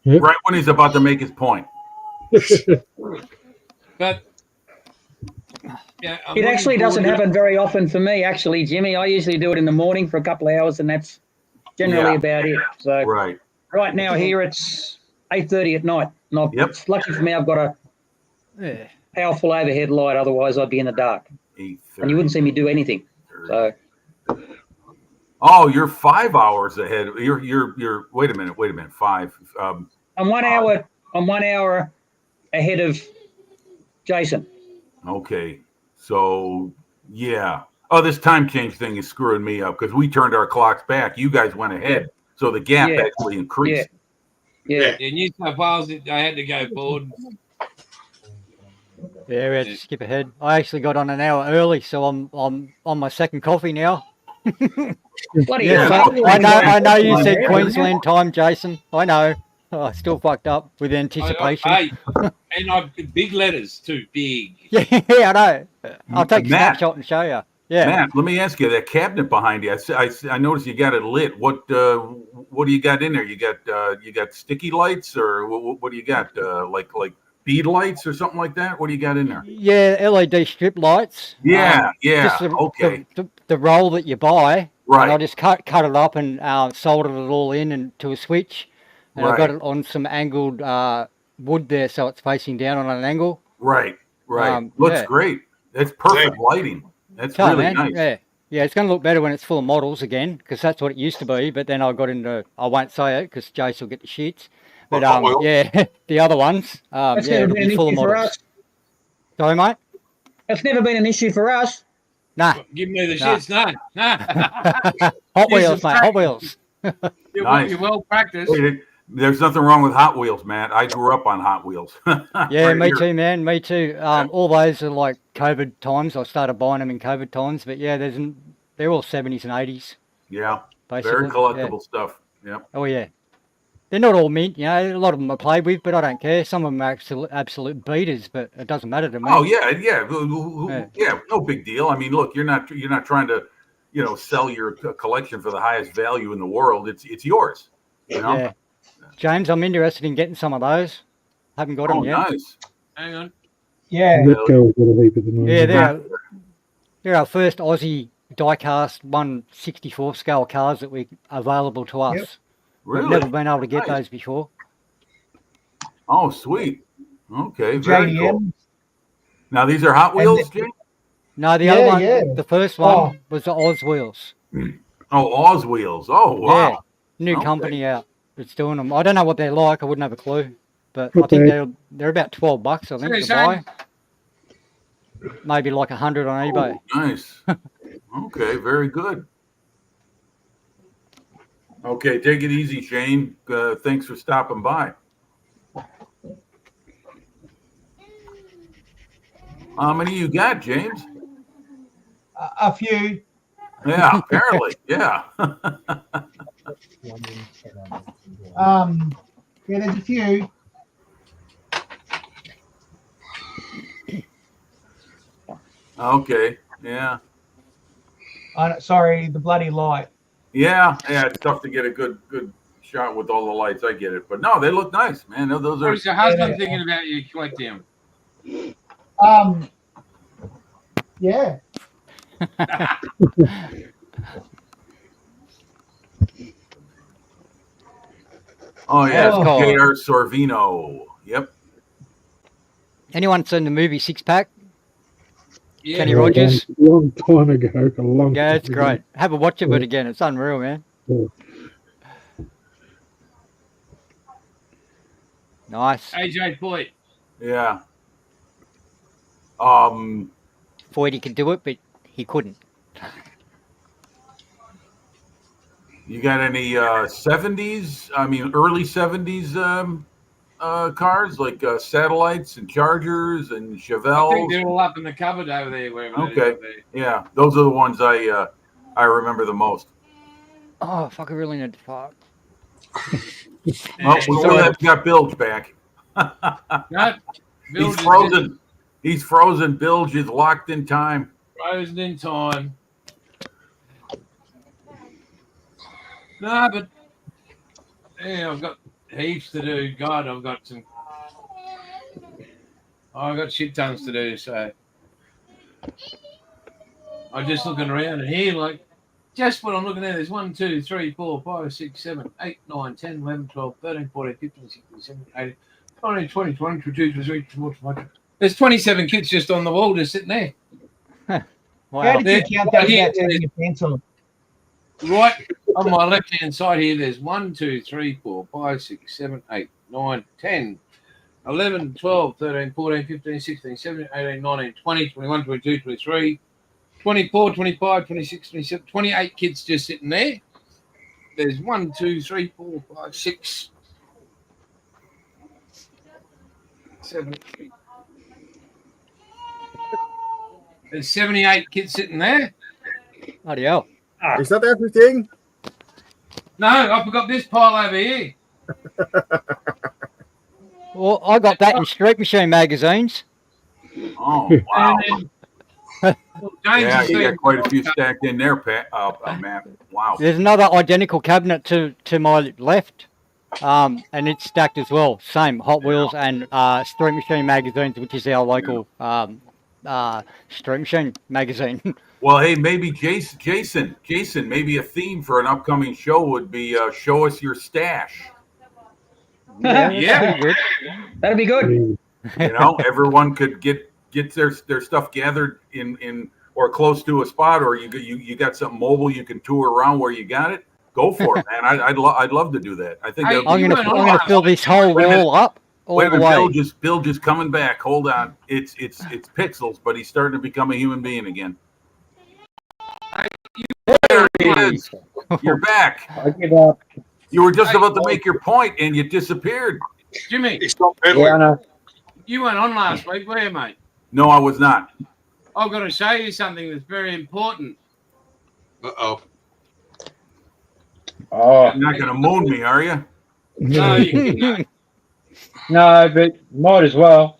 Yep. Right when he's about to make his point. But yeah, I'm It looking actually doesn't forward to- happen very often for me, actually, Jimmy. I usually do it in the morning for a couple of hours, and that's generally Yeah. about it. So Right. right now here it's 8:30 at night. And Yep. it's lucky for me I've got a Yeah. powerful overhead light, otherwise I'd be in the dark. 8:30. And you wouldn't see me do anything. So Oh, you're 5 hours ahead. You're wait a minute. 5. I'm 1 hour. I'm 1 hour ahead of Jason. Okay. So yeah. Oh, this time change thing is screwing me up because we turned our clocks back. You guys went ahead. So the gap Yeah. actually increased. Yeah. In New South Wales, I had to go forward. Yeah, we had to skip ahead. I actually got on an hour early, so I'm on my second coffee now. Bloody Yeah, hell. so I know you said Yeah. Queensland time, Jason. I know. Oh, still fucked up with anticipation. Hey, and I've big letters too, big. Yeah, I know. I'll take a Matt. snapshot and show you. Yeah. Matt, let me ask you that cabinet behind you. I noticed you got it lit. What do you got in there? You got sticky lights or what do you got? Like bead lights or something like that? What do you got in there? Yeah, LED strip lights. Yeah, yeah. Just Okay. the roll that you buy. Right. And I just cut it up and soldered it all in and to a switch. And I got Right. it on some angled wood there, so it's facing down on an angle. Right. Um, Looks yeah. great. That's perfect lighting. That's Come on, really man. nice. Yeah. Yeah, it's going to look better when it's full of models again, because that's what it used to be. But then I got into, I won't say it because Jace will get the shits. But Well, yeah, the other ones, That's yeah, never it'll been an be full of issue for models. us. Sorry, mate? That's never been an issue for us. Nah. Give me the Nah. shits, no. Hot Jesus Wheels, mate, Hot Christ. Wheels. Nice. You're well practiced. Hey, there's nothing wrong with Hot Wheels, Matt. I grew up on Hot Wheels. Yeah, Right me here. too, man. Me too. All those are like COVID times. I started buying them in COVID times. But yeah, they're all 70s and 80s, Yeah, basically. very Yeah. collectible stuff. Yep. Oh, yeah. They're not all mint, you know. A lot of them I played with, but I don't care. Some of them are absolute beaters, but it doesn't matter to me. Oh yeah. Yeah. Yeah, no big deal. I mean, look, you're not trying to, sell your collection for the highest value in the world. It's yours. You know? Yeah. James, I'm interested in getting some of those. Haven't got them Oh, yet. nice. Hang on. Yeah. Repco's got a heap at the moment. Yeah, they're our first Aussie die-cast 1/64 scale cars that we available to us. Yep. We've Really? never been able to get Nice. those before. Oh, sweet. Okay, very cool. JDM. Now these are Hot Wheels, Jay? No, the Yeah, other one, yeah. the first one Oh. was the Oz Wheels. Oh, Oz Wheels. Oh, wow. Yeah, new Okay. company out that's doing them. I don't know what they're like. I wouldn't have a clue, but I Okay. think they're about $12, I think, Okay, to son. buy. Maybe like 100 on eBay. Oh, nice. Okay, very good. Okay, take it easy, Shane. Thanks for stopping by. How many you got, James? A few. Yeah, apparently. Yeah. Yeah, there's a few. Okay. Yeah. Sorry, the bloody light. Yeah. It's tough to get a good shot with all the lights. I get it, but no, they look nice, man. Those are. What's your husband thinking about you collecting them? Yeah. Oh yeah, Oh. J.R. Sorvino. Yep. Anyone seen the movie Six Pack? Yeah. Kenny Rogers. Long time ago. A long Yeah, time it's ago. great. Have a watch of it Yeah. again. It's unreal, man. Yeah. Nice. AJ Foyt. Yeah. Foyt could do it, but he couldn't. You got any 70s? I mean, early 70s cars like Satellites and Chargers and I think Chevelles? they're all up in the cupboard over there. Wherever that is Okay. up there. Yeah, those are the ones I remember the most. Oh, fuck! I really need to fart. Well, we Sorry. have got Bilge back. No, Bilge He's is frozen. He's frozen. Bilge is locked in time. frozen in time. No, but yeah, I've got heaps to do. God, I've got shit tons to do. So I'm just looking around and here, like, just what I'm looking at is 1, 2, 3, 4, 5, 6, 7, 8, 9, 10, 11, 12, 13, 14, 15, 16, 17, 18, 19, 20, 21, 22, 23, 24, 25. There's 27 kids just on the wall, just sitting there. Wow. How did you count that Yeah. without turning your pants on? Right on my left hand side here, there's 1, 2, 3, 4, 5, 6, 7, 8, 9, 10, 11, 12, 13, 14, 15, 16, 17, 18, 19, 20, 21, 22, 23, 24, 25, 26, 27, 28 kids just sitting there. There's 1, 2, 3, 4, 5, 6, 7, 8. There's 78 kids sitting there. Bloody hell. Is that everything? No, I forgot this pile over here. Well, I got that in Street Machine magazines. Oh, wow. And then, James Yeah, has you seen- got quite a few stacked in there, Pat. Matt. Wow. There's another identical cabinet to my left, and it's stacked as well. Same Hot Wheels and Street Machine magazines, which is our local Street Machine magazine. Well, hey, maybe Jason, maybe a theme for an upcoming show would be show us your stash. that's Yeah. pretty good. That'd be good. Yeah. You know, everyone could get their stuff gathered in or close to a spot, or you got something mobile you can tour around where you got it. Go for it, man. I'd love to do that. I think Hey, that'd I'm be gonna went I'm on gonna last fill this whole Wait a minute. wall up all Wait a the minute, way. Bill just coming back. Hold on. It's Pixels, but he's starting to become a human being again. There he is. You're back. I give up. You were just about to make your point and you disappeared. Jimmy, He stopped Yeah, I pedaling. know. you went on last week, were you, mate? No, I was not. I've got to show you something that's very important. Uh-oh. Oh, You're not going to moon me, are you? No, you no. no, but might as well.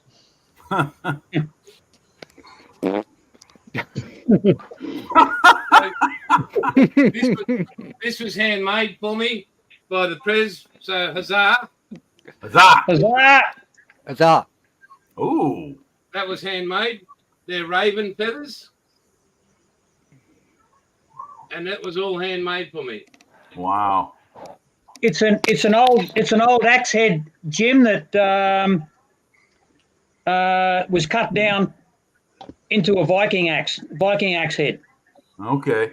This was handmade for me by the Prez, so huzzah. Huzzah! Huzzah! Huzzah. Ooh. That was handmade. They're raven feathers. And that was all handmade for me. Wow. It's an old axe head, Jim, that was cut down into a Viking axe head. Okay.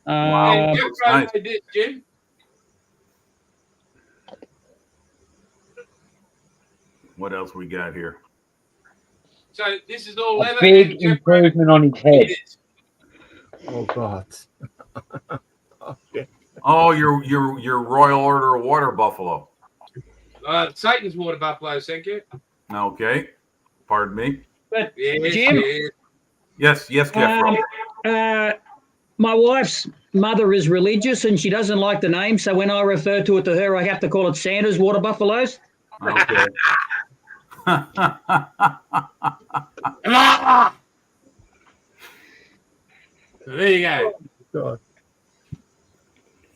Wow. And Uh, Jeff nice. Rose did, Jim. What else we got here? So this is all A leather. big and Jeff Rose improvement on his did head. it. Oh God. Okay. Oh, your Royal Order of Water Buffalo. Satan's water buffalo, thank you. Okay. Pardon me. but Yes, Jim? Yes, Jeffro. My wife's mother is religious and she doesn't like the name, so when I refer to it to her, I have to call it Santa's water buffaloes. Okay. So there you go. God.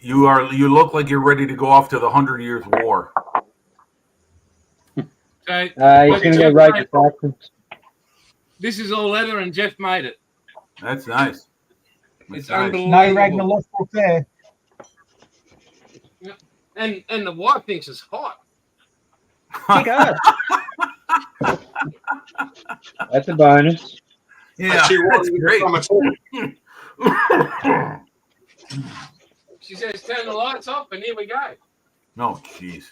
You look like you're ready to go off to the 100 Years' War. So He's going to go raid the factories. this is all leather, and Jeff made it. That's nice. It's That's nice. unbelievable. No Ragnar Lothbrok there. And the wife thinks it's hot. Kick ass. That's a bonus. Yeah, She that's was great. She says, turn the lights off, and here we go. No, jeez.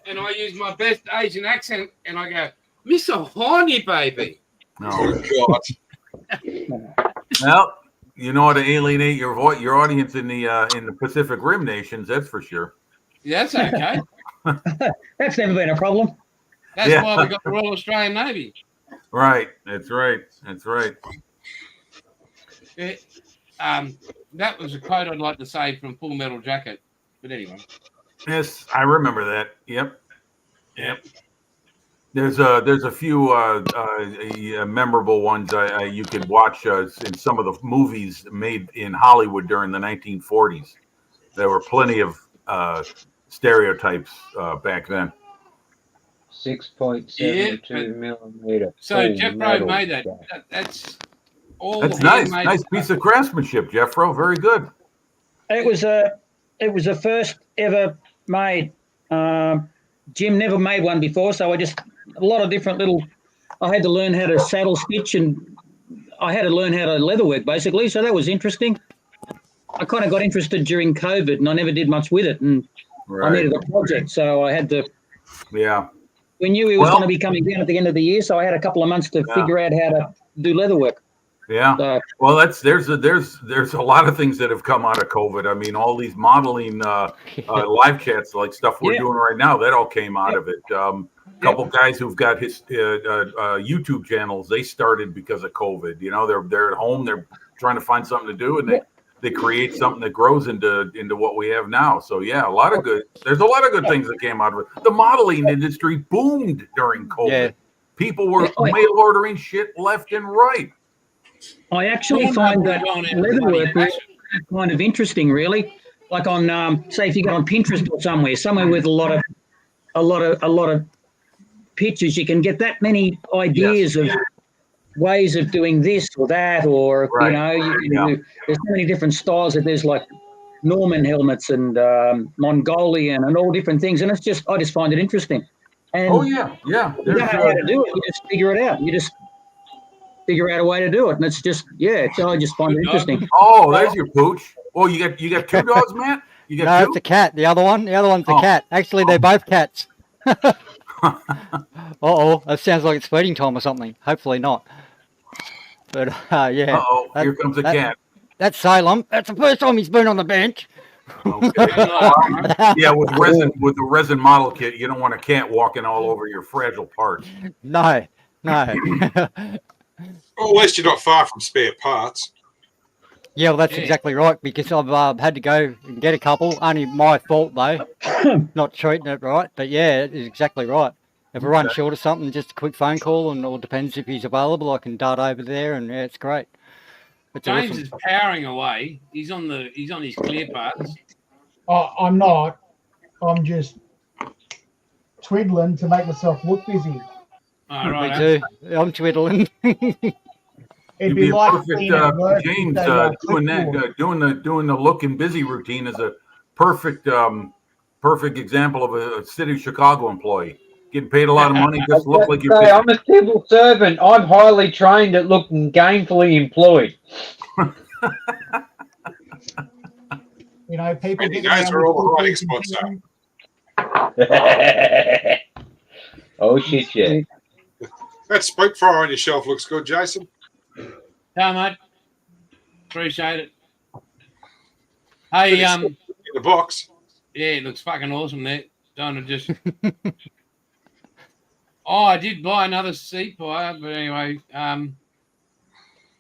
And I use my best Asian accent, and I go, Mr. Horny, baby. No. Oh, God. Well, you know how to alienate your audience in the Pacific Rim nations, that's for sure. Yeah, that's okay. That's never been a problem. That's Yeah. why we got the Royal Australian Navy. Right. That's right. That's right. That was a quote I'd like to say from Full Metal Jacket. But anyway. Yes, I remember that. Yep. There's a few memorable ones you could watch in some of the movies made in Hollywood during the 1940s. There were plenty of stereotypes back then. 6.72 millimeter. So full Jeff Rowe metal made that. jacket. That's all. That's nice. handmade Nice stuff. piece of craftsmanship, Jeffro. Very good. It was the first ever made. Jim never made one before, so a lot of different little. I had to learn how to saddle stitch, and I had to learn how to leatherwork basically. So that was interesting. I kind of got interested during COVID, and I never did much with it, and I needed a project, so I had to. Yeah. We knew he was Well- going to be coming down at the end of the year, so I had a couple of months to figure out how to do leatherwork. Yeah. So, Well, there's a lot of things that have come out of COVID. I mean, all these modeling live chats, like stuff we're Yeah. doing right now, that all came out of it. Couple guys who've got his YouTube channels, they started because of COVID. You know, they're at home, they're trying to find something to do, and they create something that grows into what we have now. So yeah, there's a lot of good things that came out of it. The modeling industry boomed during COVID. Yeah. People were Yeah. mail ordering shit left and right. I actually find that leatherwork is kind of interesting, really. Like on, say, if you go on Pinterest or somewhere with a lot of pictures, you can get that many ideas of ways of doing this or that, or Right. you can do. There's so many different styles that there's like Norman helmets and Mongolian and all different things, and I just find it interesting. And Oh yeah. you don't know how to do it, you just figure it out. You just figure out a way to do it, and it's just I just find it interesting. Oh, there's your pooch. Oh, you got two dogs, Matt? You No, got it's two? a cat. The other one's a Oh. cat. Actually, they're both cats. Uh-oh, that sounds like it's feeding time or something. Hopefully not. But yeah. Uh-oh, That- here comes a that- cat. That's Salem. That's the first time he's been on the bench. Okay. Yeah, with the resin model kit, you don't want a cat walking all over your fragile parts. No. Well, at least you're not far from spare parts. Yeah, well, that's Yeah. exactly right, because I've had to go and get a couple. Only my fault, though. Not treating it right. But yeah, it is exactly right. If I run short of something, just a quick phone call, and it all depends if he's available. I can dart over there, and yeah, it's great. It's James awesome. is powering away. He's on his clear parts. I'm not. I'm just twiddling to make myself look busy. Oh, Me right. too. I'm twiddling. It'd You'd be be a like perfect being at work with James a, doing that, clipboard. doing the look and busy routine is a perfect example of a city of Chicago employee getting paid a lot of money just to look like you're Say, busy. I'm a civil servant. I'm highly trained at looking gainfully employed. You know, people And he get knows around where with all the hiding filters spots and are. Oh shit, yeah. That spoke fryer on your shelf looks good, Jason. No, mate. Appreciate it. Hey, In the box. yeah, it looks fucking awesome there. Don't just. Oh, I did buy another seat buyer, but anyway,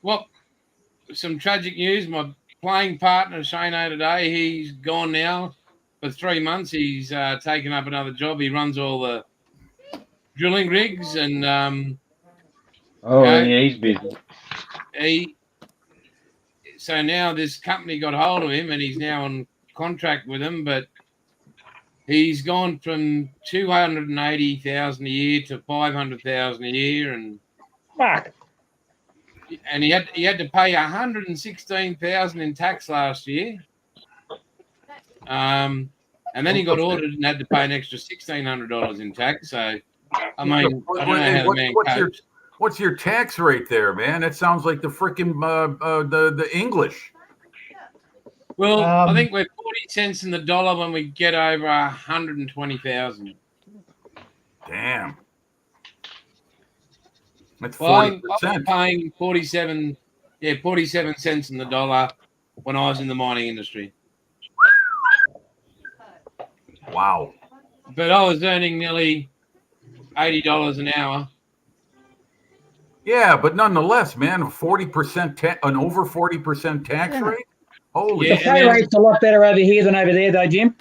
well, some tragic news. My playing partner Shane today, he's gone now for 3 months. He's taken up another job. He runs all the drilling rigs, and Oh, Okay. yeah, he's busy. So now this company got hold of him, and he's now on contract with them, but he's gone from 280,000 a year to 500,000 a year, and Fuck. he had to pay 116,000 in tax last year. And then he got audited and had to pay an extra $1,600 in tax. So I mean, I don't know how the man copes. What's your tax rate there, man? That sounds like the freaking the English. Well, I Um, think we're 40 cents in the dollar when we get over 120,000. Damn. That's Well, I 40%. was paying 47 cents in the dollar when I was in the mining industry. Wow. But I was earning nearly $80 an hour. Yeah, but nonetheless, man, 40% an over 40% tax rate. Holy. Yeah, The pay rate's a lot better over here than over there, though, Jim.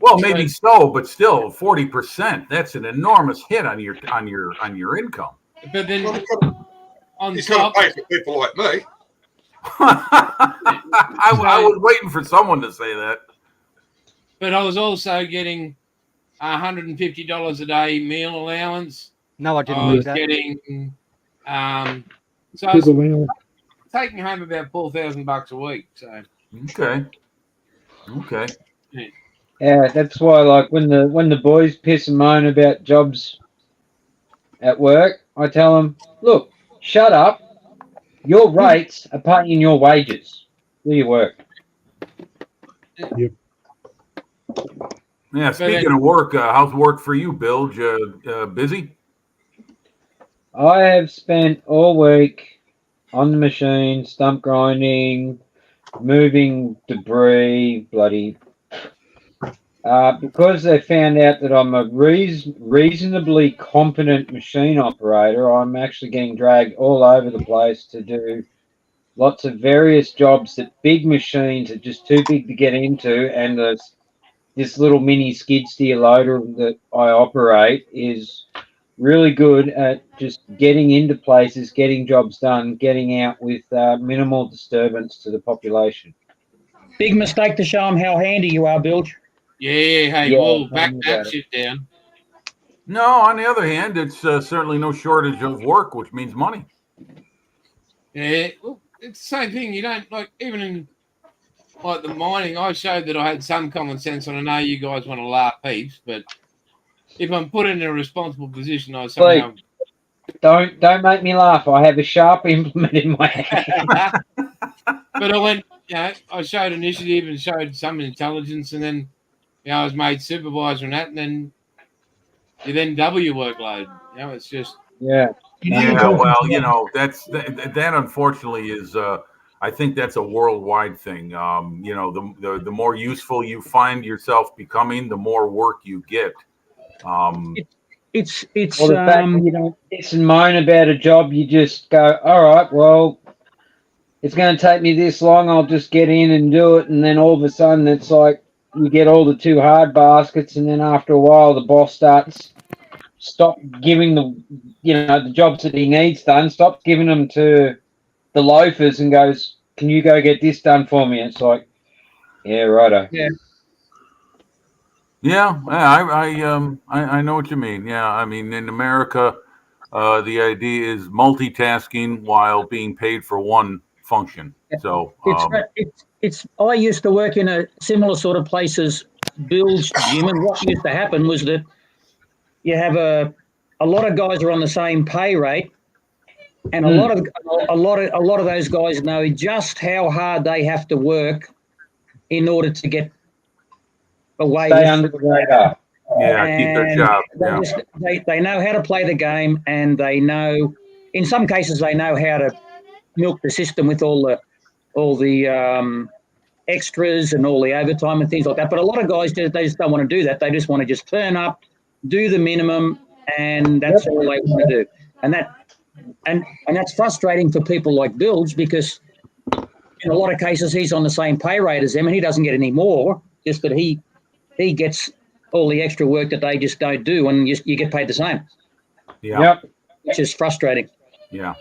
Well, maybe so, but still, 40%. That's an enormous hit on your income. But then Well, on he's got top, to pay for people like me. I was waiting for someone to say that. but I was also getting $150 a day meal allowance. No, I didn't I lose was that. getting so I was Good allowance. taking home about $4,000 a week. So Okay. Okay. Yeah, that's why, like, when the boys piss and moan about jobs at work, I tell them, look, shut up. Your rates are paying your wages. Do your work. Yeah. Speaking of work, how's work for you, Bilge? Busy? I have spent all week on the machine, stump grinding, moving debris, bloody. Because they found out that I'm a reasonably competent machine operator, I'm actually getting dragged all over the place to do lots of various jobs that big machines are just too big to get into, and this little mini skid steer loader that I operate is really good at just getting into places, getting jobs done, getting out with minimal disturbance to the population. Big mistake to show them how handy you are, Bilge. yeah, hey, Yeah, we'll tell back me that about it. shit down. No, on the other hand, it's certainly no shortage of work, which means money. Yeah, well, it's the same thing. You don't like even in like the mining. I showed that I had some common sense, and I know you guys want to laugh heaps, but if I'm put in a responsible position, I somehow. Don't make me laugh. I have a sharp implement in my hand. But I went, I showed initiative and showed some intelligence, and then, I was made supervisor and that, and then you then double your workload. It's just. Yeah. Yeah, well, that unfortunately is. I think that's a worldwide thing. The more useful you find yourself becoming, the more work you get. It's Well, the fact that you don't piss and moan about a job, you just go, all right, well, it's going to take me this long. I'll just get in and do it. And then all of a sudden, it's like you get all the too hard baskets. And then after a while, the boss stop giving the jobs that he needs done, stop giving them to the loafers and goes, can you go get this done for me? It's like, yeah, righto. Yeah, I know what you mean. Yeah, I mean in America, the idea is multitasking while being paid for one function. So it's. I used to work in a similar sort of place as Bill's, Jim, and what used to happen was that you have a lot of guys are on the same pay rate, and a lot of those guys know just how hard they have to work in order to get away. Stay under the radar. Yeah, keep their job. They know how to play the game, and they know, in some cases, they know how to milk the system with all the extras and all the overtime and things like that. But a lot of guys they just don't want to do that. They just want to just turn up, do the minimum, and that's all they want to do. And that's frustrating for people like Bilge, because in a lot of cases he's on the same pay rate as them, and he doesn't get any more. Just that he gets all the extra work that they just don't do, and you get paid the same. Yeah. Yep. Which is frustrating. Yeah.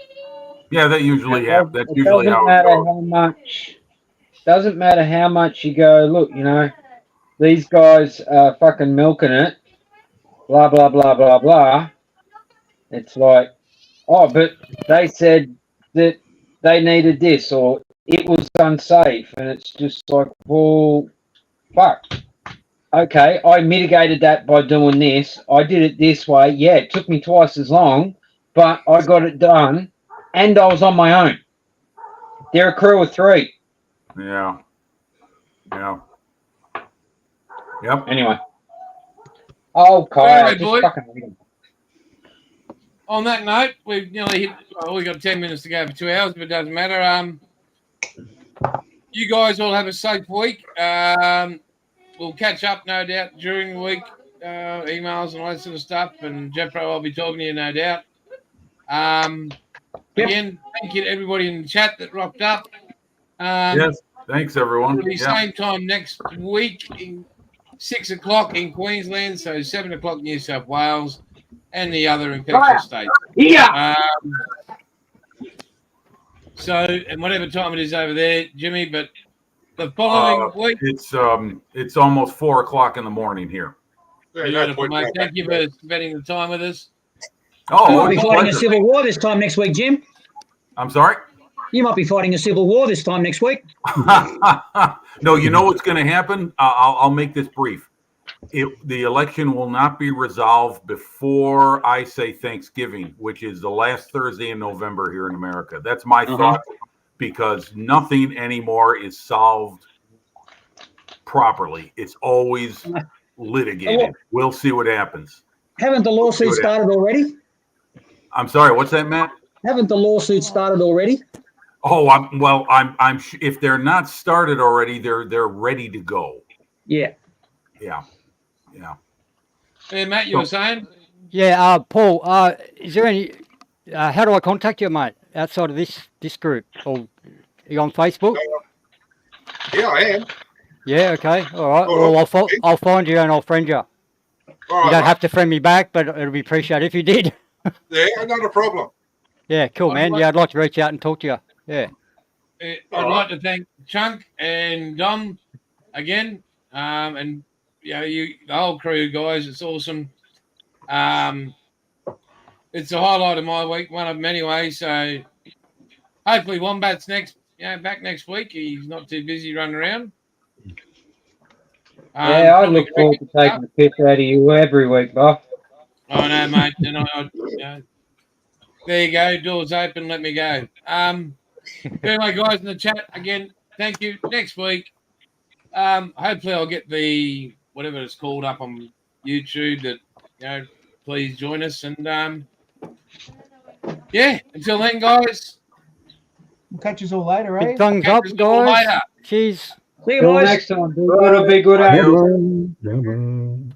Yeah, that usually happens. That's It usually doesn't how it matter goes. how much. Doesn't matter how much you go. Look, these guys are fucking milking it. Blah blah blah blah blah. It's like, oh, but they said that they needed this, or it was unsafe, and it's just like, well, fuck. Okay, I mitigated that by doing this. I did it this way. Yeah, it took me twice as long, but I got it done, and I was on my own. They're a crew of 3. Yeah. Yeah. Yep. Anyway. Oh, Kyle, Anyway, just boys. fucking read 'em. On that note, we've nearly hit. Well, we got 10 minutes to go for 2 hours, but it doesn't matter. You guys all have a safe week. We'll catch up, no doubt, during the week. Emails and all that sort of stuff. And Jeffro, I'll be talking to you, no doubt. Again, thank you to everybody in the chat that rocked up. Yes. Thanks, everyone. It'll be Yeah. same time next week, in 6 o'clock in Queensland, so 7 o'clock New South Wales, and the other infectious states. Yeah. So, and whatever time it is over there, Jimmy, but the following week, It's almost 4 o'clock in the morning here. Yeah, no beautiful, point mate. going Thank back you to for spending the time with us. You Oh, might be it's a fighting a pleasure. civil war this time next week, Jim. I'm sorry. You might be fighting a civil war this time next week. No, you know what's going to happen? I'll make this brief. The election will not be resolved before I say Thanksgiving, which is the last Thursday in November here in America. That's my thought, because nothing anymore is solved properly. It's always litigated. We'll see what happens. Haven't the lawsuit started already? I'm sorry. What's that, Matt? Haven't the lawsuit started already? Oh, I'm if they're not started already, they're ready to go. Yeah. Yeah. Hey, Matt, you were saying? Yeah, Paul, is there any, how do I contact you, mate, outside of this group? Or are you on Facebook? Yeah, I am. Yeah, okay, all right. Oh, Well, okay. I'll find you and I'll friend you. All You right, don't mate. have to friend me back, but it'll be appreciated if you did. Yeah, not a problem. Yeah, cool, man. Yeah, I'd like to reach out and talk to you. Yeah. I'd like to thank Chunk and Dom again, and you, the whole crew, guys. It's awesome. It's a highlight of my week, one of them anyway. So hopefully Wombat's back next week. He's not too busy running around. Yeah, I look forward to taking the piss out of you every week, Buff. I know, mate. And there you go. Doors open. Let me go. Anyway, guys in the chat again. Thank you. Next week, hopefully I'll get the whatever it's called up on YouTube. That please join us. And until then, guys. We'll catch us all later, eh? Big thumbs up, Catch us all guys. later. Cheers. See you, Till boys. next time. Be good or be good. eh? Bye-bye.